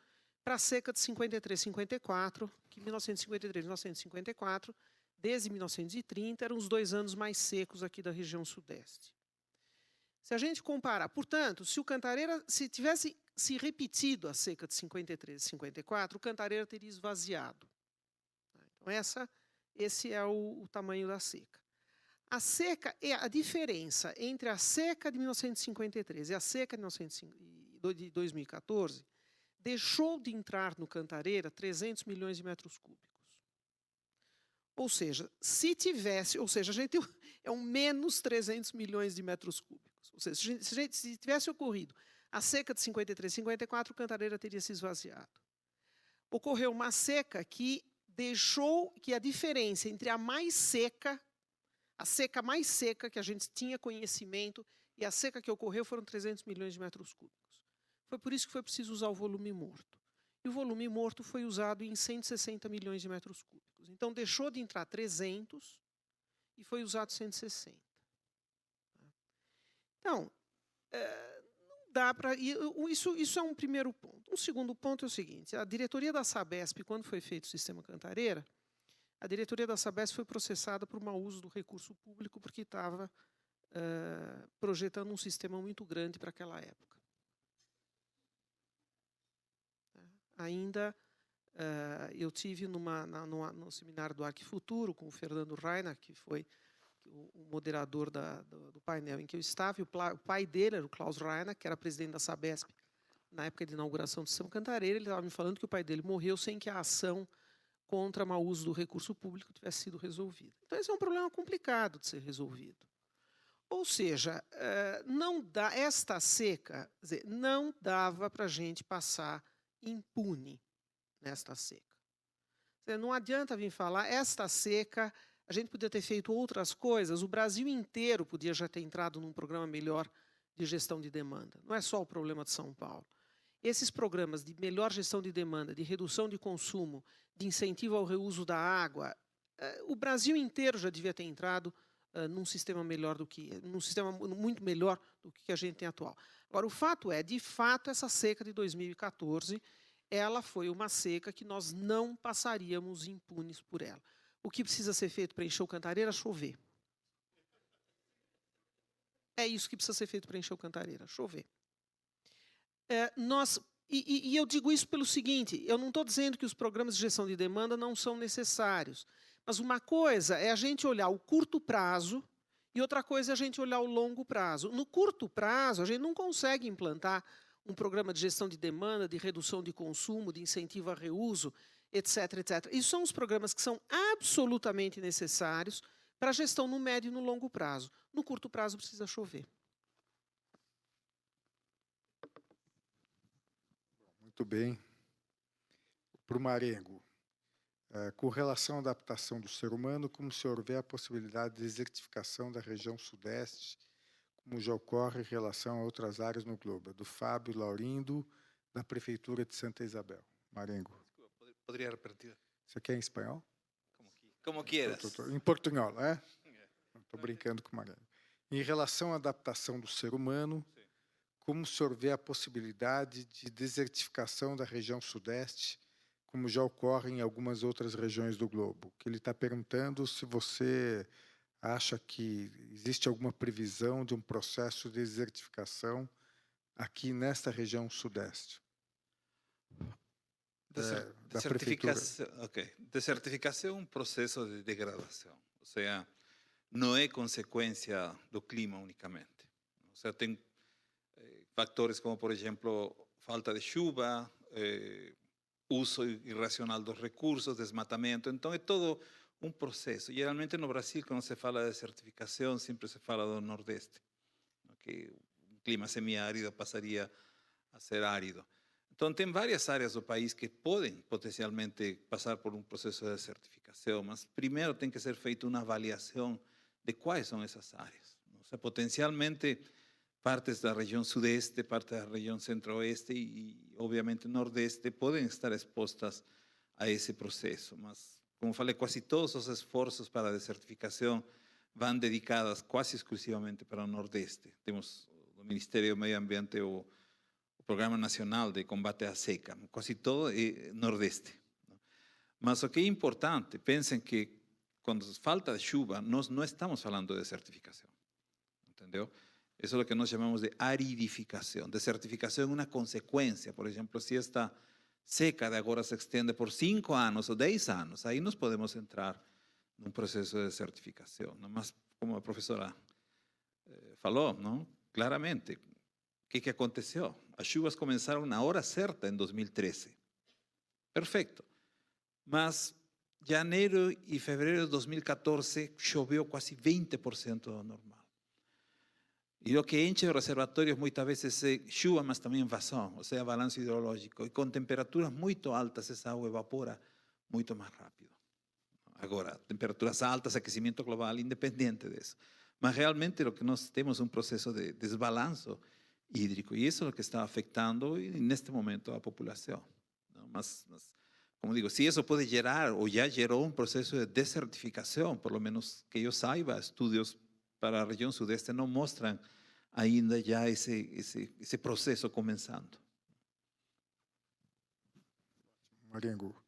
para a seca de 53-54, que 1953-1954, desde 1930, eram os 2 anos mais secos aqui da região sudeste. Se a gente comparar, portanto, se o Cantareira, se tivesse se repetido a seca de 53-54, o Cantareira teria esvaziado. Então, esse é o tamanho da seca. A seca é a diferença entre a seca de 1953 e a seca de 2014, deixou de entrar no Cantareira 300 milhões de metros cúbicos. Ou seja, se tivesse, ou seja, a gente tem é um menos 300 milhões de metros cúbicos. Ou seja, se tivesse ocorrido a seca de 53, 54, Cantareira teria se esvaziado. Ocorreu uma seca que deixou que a diferença entre a seca mais seca que a gente tinha conhecimento e a seca que ocorreu foram 300 milhões de metros cúbicos. Foi por isso que foi preciso usar o volume morto. E o volume morto foi usado em 160 milhões de metros cúbicos. Então, deixou de entrar 300 e foi usado 160. Então, não dá para... Isso é um primeiro ponto. Um segundo ponto é o seguinte, a diretoria da Sabesp, quando foi feito o sistema Cantareira, a diretoria da Sabesp foi processada por mau uso do recurso público porque estava projetando um sistema muito grande para aquela época. Ainda eu tive no seminário do Arquifuturo com o Fernando Rainer, que foi o moderador do painel em que eu estava, e o pai dele era o Klaus Rainer, que era presidente da Sabesp na época de inauguração do sistema Cantareira. Ele estava me falando que o pai dele morreu sem que a ação contra mau uso do recurso público tivesse sido resolvida. Então, esse é um problema complicado de ser resolvido. Ou seja, esta seca, quer dizer, não dava para a gente passar impune nesta seca. Quer dizer, não adianta vir falar, esta seca, a gente podia ter feito outras coisas, o Brasil inteiro podia já ter entrado num programa melhor de gestão de demanda. Não é só o problema de São Paulo. Esses programas de melhor gestão de demanda, de redução de consumo, de incentivo ao reuso da água, o Brasil inteiro já devia ter entrado num sistema muito melhor do que a gente tem atual. Agora, o fato é, de fato, essa seca de 2014, ela foi uma seca que nós não passaríamos impunes por ela. O que precisa ser feito para encher o Cantareira? Chover. É isso que precisa ser feito para encher o Cantareira, chover. E eu digo isso pelo seguinte, eu não estou dizendo que os programas de gestão de demanda não são necessários, mas uma coisa é a gente olhar o curto prazo e outra coisa é a gente olhar o longo prazo. No curto prazo, a gente não consegue implantar um programa de gestão de demanda, de redução de consumo, de incentivo a reuso, etc, etc. Isso são os programas que são absolutamente necessários para a gestão no médio e no longo prazo. No curto prazo precisa chover. Muito bem. Para o Marengo, com relação à adaptação do ser humano, como o senhor vê a possibilidade de desertificação da região sudeste, como já ocorre em relação a outras áreas no globo? Do Fábio Laurindo, da Prefeitura de Santa Isabel. Marengo. Poderia repetir? Você quer em espanhol? Como quieras. Em portunhol, é? Estou brincando com o Marengo. Em relação à adaptação do ser humano, como o senhor vê a possibilidade de desertificação da região sudeste, como já ocorre em algumas outras regiões do globo? Que ele está perguntando se você acha que existe alguma previsão de um processo de desertificação aqui nesta região sudeste. Desertificação é um processo de degradação, ou seja, não é consequência do clima unicamente. Ou seja, tem fatores como, por exemplo, falta de chuva, uso irracional dos recursos, desmatamento. Então, é todo um processo. Geralmente, no Brasil, quando se fala de desertificação, sempre se fala do Nordeste, que o clima semiárido passaria a ser árido. Então, tem várias áreas do país que podem potencialmente passar por um processo de desertificação, mas primeiro tem que ser feita uma avaliação de quais são essas áreas. Ou seja, potencialmente, partes da região sudeste, parte da região centro-oeste e, obviamente, nordeste podem estar expostas a esse processo. Mas, como falei, quase todos os esforços para a desertificação vão dedicados quase exclusivamente para o nordeste. Temos o Ministério do Meio Ambiente, o Programa Nacional de Combate à Seca, quase todo é nordeste. Mas o que é importante, pensem que quando falta de chuva, nós não estamos falando de desertificação, entendeu? Isso é o que nós chamamos de aridificação. Desertificação é uma consequência. Por exemplo, se esta seca de agora se estende por 5 anos ou 10 anos, aí nós podemos entrar num processo de desertificação. Mas, como a professora falou, não? Claramente, o que aconteceu? As chuvas começaram na hora certa, em 2013. Perfeito. Mas janeiro e fevereiro de 2014 choveu quase 20% do normal. E o que enche os reservatórios muitas vezes é chuva, mas também vazão, ou seja, balanço hidrológico. E com temperaturas muito altas, essa água evapora muito mais rápido. Agora, temperaturas altas, aquecimento global, independente disso. Mas realmente o que nós temos um processo de desbalanço hídrico, e isso é o que está afetando, neste momento, a população. Mas, como digo, se isso pode gerar, ou já gerou, um processo de desertificação, por lo menos que eu saiba, estudos para a região sudeste não mostram ainda já esse processo começando. Marengo,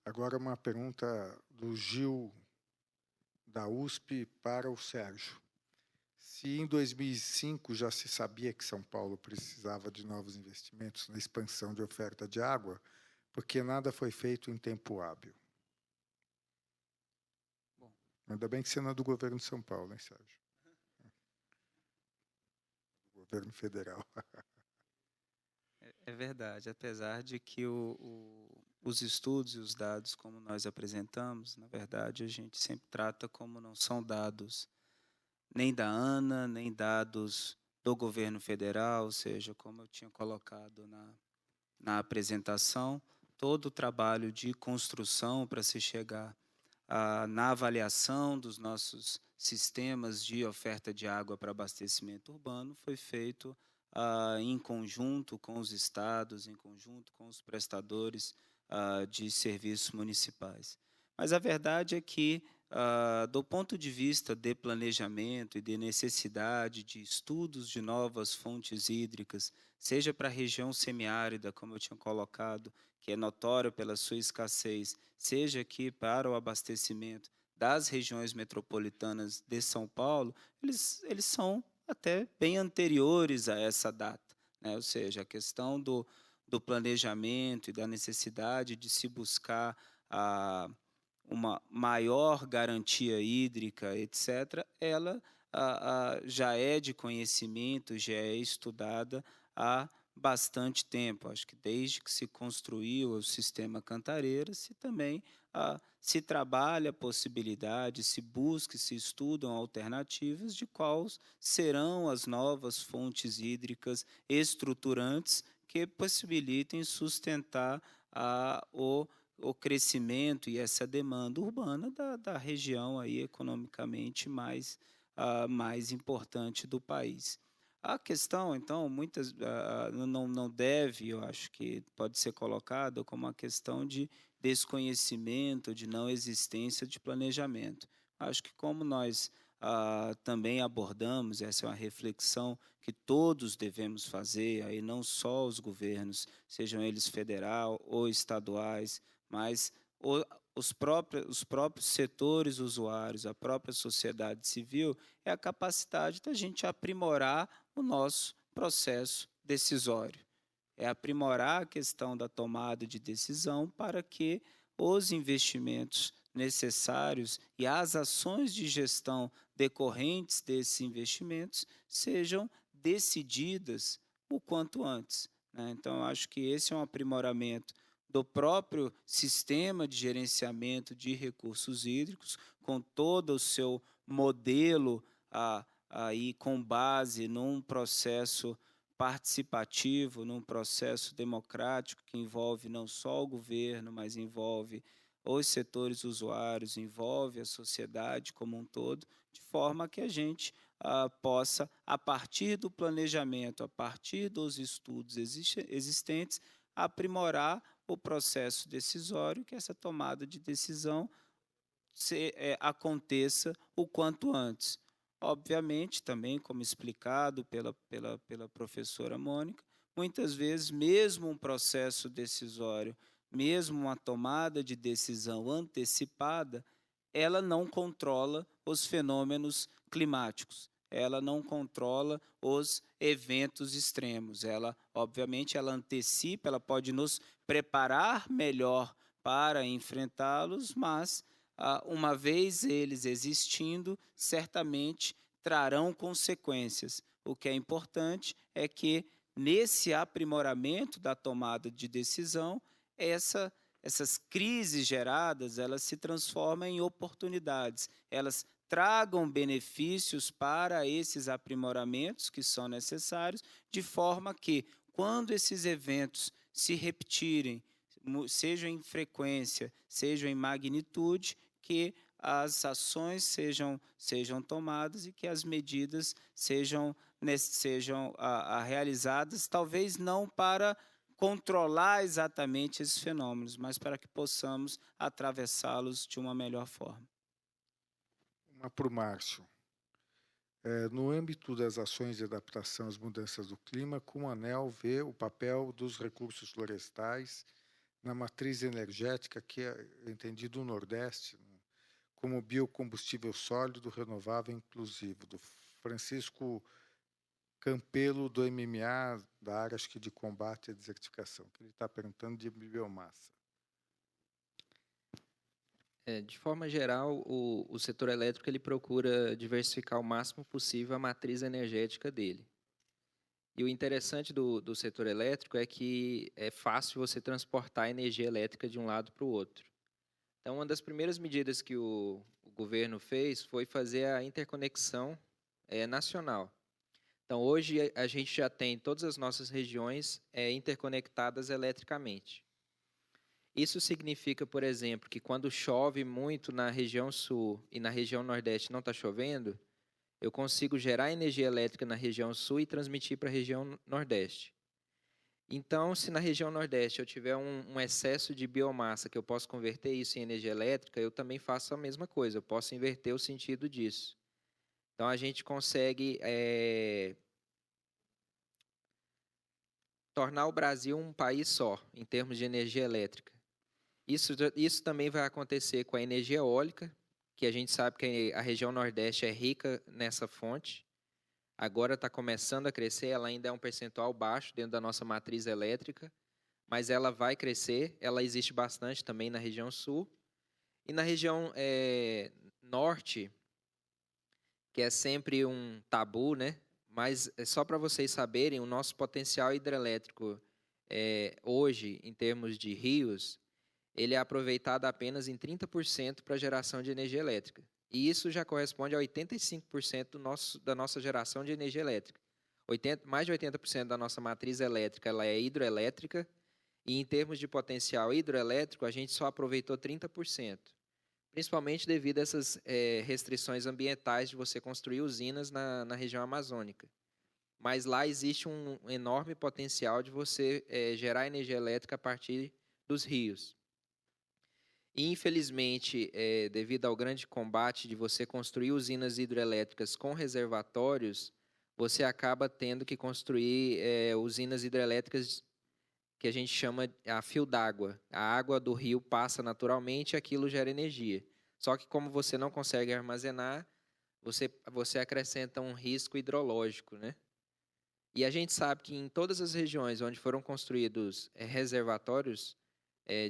agora uma pergunta do Gil, da USP, para o Sérgio. Se em 2005 já se sabia que São Paulo precisava de novos investimentos na expansão de oferta de água, porque nada foi feito em tempo hábil? Bom. Ainda bem que você não é do governo de São Paulo, hein, Sérgio? Do governo federal. É verdade, apesar de que os estudos e os dados, como nós apresentamos, na verdade, a gente sempre trata como não são dados nem da ANA, nem dados do governo federal, ou seja, como eu tinha colocado na apresentação, todo o trabalho de construção para se chegar na avaliação dos nossos sistemas de oferta de água para abastecimento urbano foi feito em conjunto com os estados, em conjunto com os prestadores de serviços municipais. Mas a verdade é que, do ponto de vista de planejamento e de necessidade de estudos de novas fontes hídricas, seja para a região semiárida, como eu tinha colocado, que é notória pela sua escassez, seja aqui para o abastecimento das regiões metropolitanas de São Paulo, eles são até bem anteriores a essa data, né? Ou seja, a questão do planejamento e da necessidade de se buscar uma maior garantia hídrica, etc., ela já é de conhecimento, já é estudada há bastante tempo. Acho que desde que se construiu o sistema Cantareira, se também se trabalha a possibilidade, se busca, se estudam alternativas de quais serão as novas fontes hídricas estruturantes que possibilitem sustentar o crescimento e essa demanda urbana da região aí economicamente mais importante do país. A questão, então, muitas não deve, eu acho que pode ser colocada como uma questão de desconhecimento, de não existência de planejamento. Acho que como nós também abordamos, essa é uma reflexão que todos devemos fazer, aí não só os governos, sejam eles federal ou estaduais, mas os próprios setores usuários, a própria sociedade civil, é a capacidade da gente aprimorar o nosso processo decisório. É aprimorar a questão da tomada de decisão para que os investimentos necessários e as ações de gestão decorrentes desses investimentos sejam decididas o quanto antes, né? Então, eu acho que esse é um aprimoramento do próprio sistema de gerenciamento de recursos hídricos, com todo o seu modelo aí com base num processo participativo, num processo democrático que envolve não só o governo, mas envolve os setores usuários, envolve a sociedade como um todo, de forma que a gente possa, a partir do planejamento, a partir dos estudos existentes, aprimorar o processo decisório, que essa tomada de decisão aconteça o quanto antes. Obviamente, também, como explicado pela professora Mônica, muitas vezes, mesmo um processo decisório, mesmo uma tomada de decisão antecipada, ela não controla os fenômenos climáticos, ela não controla os eventos extremos. Ela, obviamente, ela antecipa, ela pode nos preparar melhor para enfrentá-los, mas uma vez eles existindo, certamente trarão consequências. O que é importante é que, nesse aprimoramento da tomada de decisão, essas crises geradas, elas se transformam em oportunidades, elas tragam benefícios para esses aprimoramentos que são necessários, de forma que, quando esses eventos se repetirem, sejam em frequência, sejam em magnitude, que as ações sejam tomadas e que as medidas sejam realizadas, talvez não para controlar exatamente esses fenômenos, mas para que possamos atravessá-los de uma melhor forma. Uma para o Márcio. No âmbito das ações de adaptação às mudanças do clima, como a ANEEL vê o papel dos recursos florestais na matriz energética, que é entendido no Nordeste, como biocombustível sólido renovável inclusivo, do Francisco Campelo, do MMA, da área, acho que de combate à desertificação, que ele está perguntando de biomassa. De forma geral, o setor elétrico ele procura diversificar o máximo possível a matriz energética dele. E o interessante do setor elétrico é que é fácil você transportar energia elétrica de um lado para o outro. Então, uma das primeiras medidas que o governo fez foi fazer a interconexão nacional. Então, hoje, a gente já tem todas as nossas regiões interconectadas eletricamente. Isso significa, por exemplo, que quando chove muito na região sul e na região nordeste não está chovendo, eu consigo gerar energia elétrica na região sul e transmitir para a região nordeste. Então, se na região nordeste eu tiver um excesso de biomassa que eu posso converter isso em energia elétrica, eu também faço a mesma coisa, eu posso inverter o sentido disso. Então, a gente consegue tornar o Brasil um país só, em termos de energia elétrica. Isso também vai acontecer com a energia eólica, que a gente sabe que a região Nordeste é rica nessa fonte. Agora está começando a crescer, ela ainda é um percentual baixo dentro da nossa matriz elétrica, mas ela vai crescer, ela existe bastante também na região sul. E na região norte, que é sempre um tabu, né? Mas só para vocês saberem, o nosso potencial hidrelétrico hoje, em termos de rios, ele é aproveitado apenas em 30% para geração de energia elétrica. E isso já corresponde a 85% da nossa geração de energia elétrica. Mais de 80% da nossa matriz elétrica ela é hidroelétrica, e em termos de potencial hidroelétrico, a gente só aproveitou 30%. Principalmente devido a essas restrições ambientais de você construir usinas na região amazônica. Mas lá existe um enorme potencial de você gerar energia elétrica a partir dos rios. E, infelizmente, devido ao grande combate de você construir usinas hidrelétricas com reservatórios, você acaba tendo que construir usinas hidrelétricas que a gente chama a fio d'água. A água do rio passa naturalmente e aquilo gera energia. Só que como você não consegue armazenar, você acrescenta um risco hidrológico, né? E a gente sabe que em todas as regiões onde foram construídos reservatórios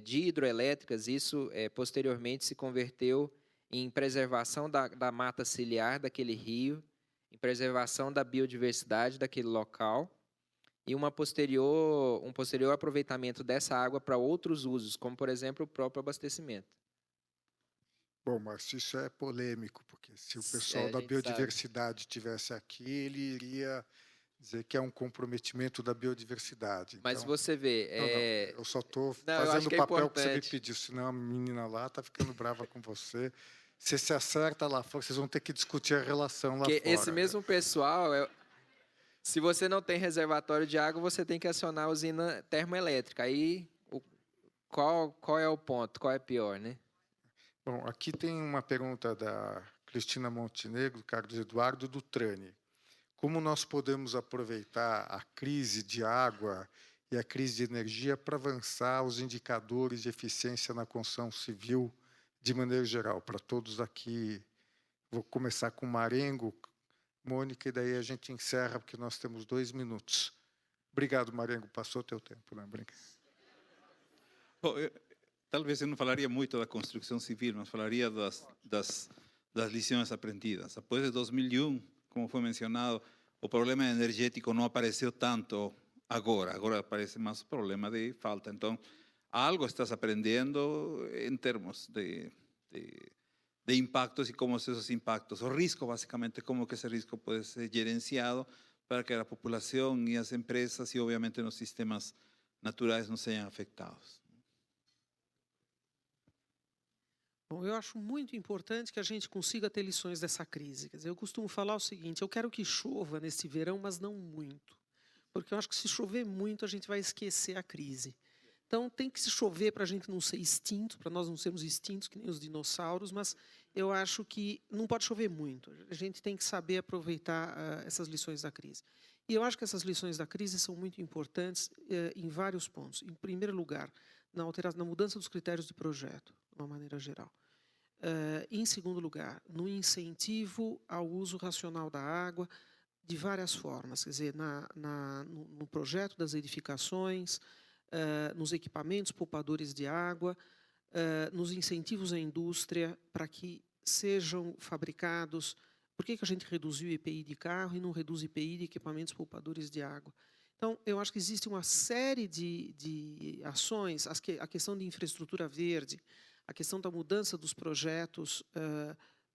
de hidroelétricas, isso posteriormente se converteu em preservação da mata ciliar daquele rio, em preservação da biodiversidade daquele local e um posterior aproveitamento dessa água para outros usos, como, por exemplo, o próprio abastecimento. Bom, Márcio, isso é polêmico, porque se o pessoal da biodiversidade estivesse aqui, ele iria dizer que é um comprometimento da biodiversidade. Mas então, você vê... não, eu só estou fazendo o papel que você me pediu, senão a menina lá está ficando brava com você. Se você acerta lá fora, vocês vão ter que discutir a relação lá fora. Esse mesmo pessoal... Se você não tem reservatório de água, você tem que acionar a usina termoelétrica. Aí, qual é o ponto? Qual é pior, né? Bom, aqui tem uma pergunta da Cristina Montenegro, Carlos Eduardo, do Trani. Como nós podemos aproveitar a crise de água e a crise de energia para avançar os indicadores de eficiência na construção civil de maneira geral, para todos aqui? Vou começar com Marengo, Mônica, e daí a gente encerra, porque nós temos 2 minutos. Obrigado, Marengo. Passou o teu tempo, né? Bom, talvez eu não falaria muito da construção civil, mas falaria das lições aprendidas. Após de 2001, como foi mencionado, o problema energético não apareceu tanto agora aparece mais o problema de falta. Então, algo estás aprendiendo en términos de impactos y cómo esos impactos, o riesgo básicamente, cómo que ese riesgo puede ser gerenciado para que la población y las empresas y obviamente los sistemas naturales no sean afectados. Bom, eu acho muito importante que a gente consiga ter lições dessa crise. Quer dizer, eu costumo falar o seguinte: eu quero que chova nesse verão, mas não muito. Porque eu acho que se chover muito, a gente vai esquecer a crise. Então, tem que se chover para a gente não ser extinto, para nós não sermos extintos que nem os dinossauros, mas eu acho que não pode chover muito. A gente tem que saber aproveitar essas lições da crise. E eu acho que essas lições da crise são muito importantes em vários pontos. Em primeiro lugar, na mudança dos critérios de projeto, de uma maneira geral. Em segundo lugar, no incentivo ao uso racional da água de várias formas, quer dizer, no projeto das edificações, nos equipamentos poupadores de água, nos incentivos à indústria para que sejam fabricados. Por que a gente reduziu o IPI de carro e não reduz o IPI de equipamentos poupadores de água? Então, eu acho que existe uma série de ações, a questão de infraestrutura verde, a questão da mudança dos projetos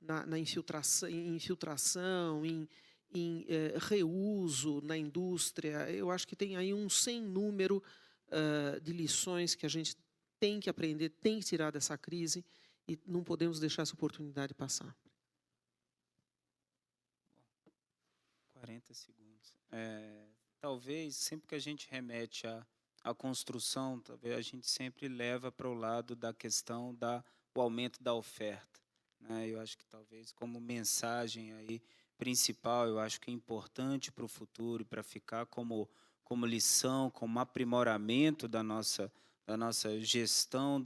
na infiltração, em reuso na indústria. Eu acho que tem aí um sem número de lições que a gente tem que aprender, tem que tirar dessa crise e não podemos deixar essa oportunidade passar. 40 segundos. Talvez, sempre que a gente remete à construção, talvez a gente sempre leva para o lado da questão do aumento da oferta, né? Eu acho que talvez como mensagem aí principal, eu acho que é importante para o futuro e para ficar como lição, como aprimoramento da nossa gestão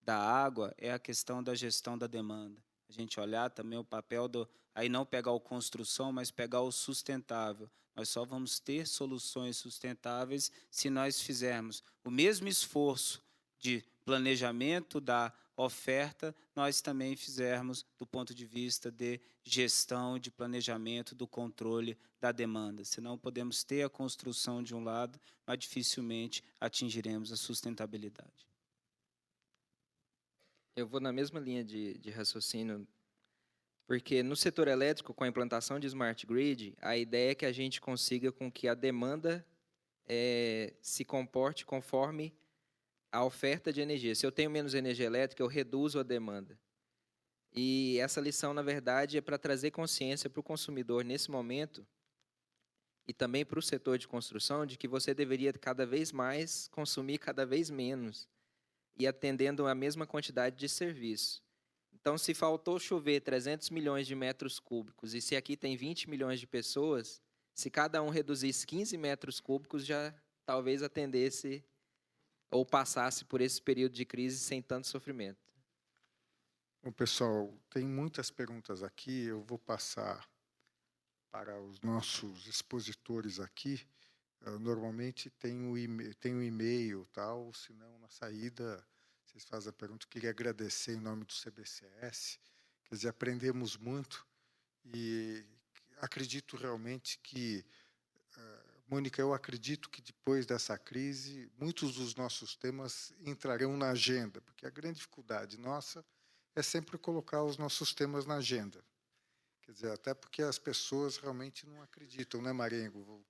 da água, é a questão da gestão da demanda. A gente olhar também o papel aí não pegar o construção, mas pegar o sustentável. Nós só vamos ter soluções sustentáveis se nós fizermos o mesmo esforço de planejamento da oferta, nós também fizermos do ponto de vista de gestão, de planejamento, do controle da demanda. Senão podemos ter a construção de um lado, mas dificilmente atingiremos a sustentabilidade. Eu vou na mesma linha de raciocínio, porque no setor elétrico, com a implantação de Smart Grid, a ideia é que a gente consiga com que a demanda se comporte conforme a oferta de energia. Se eu tenho menos energia elétrica, eu reduzo a demanda. E essa lição, na verdade, é para trazer consciência para o consumidor nesse momento e também para o setor de construção de que você deveria cada vez mais consumir cada vez menos e atendendo a mesma quantidade de serviço. Então, se faltou chover 300 milhões de metros cúbicos e se aqui tem 20 milhões de pessoas, se cada um reduzisse 15 metros cúbicos, já talvez atendesse ou passasse por esse período de crise sem tanto sofrimento. Bom, pessoal, tem muitas perguntas aqui, eu vou passar para os nossos expositores aqui. Normalmente tem um e-mail, tal, senão na saída vocês fazem a pergunta. Eu queria agradecer em nome do CBCS, quer dizer, aprendemos muito e acredito realmente que, Mônica, eu acredito que depois dessa crise, muitos dos nossos temas entrarão na agenda, porque a grande dificuldade nossa é sempre colocar os nossos temas na agenda. Quer dizer, até porque as pessoas realmente não acreditam, né, Marengo?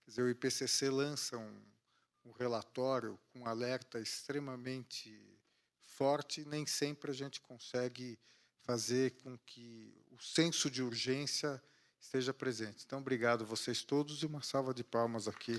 Quer dizer, o IPCC lança um relatório com um alerta extremamente forte e nem sempre a gente consegue fazer com que o senso de urgência esteja presente. Então, obrigado a vocês todos e uma salva de palmas aqui.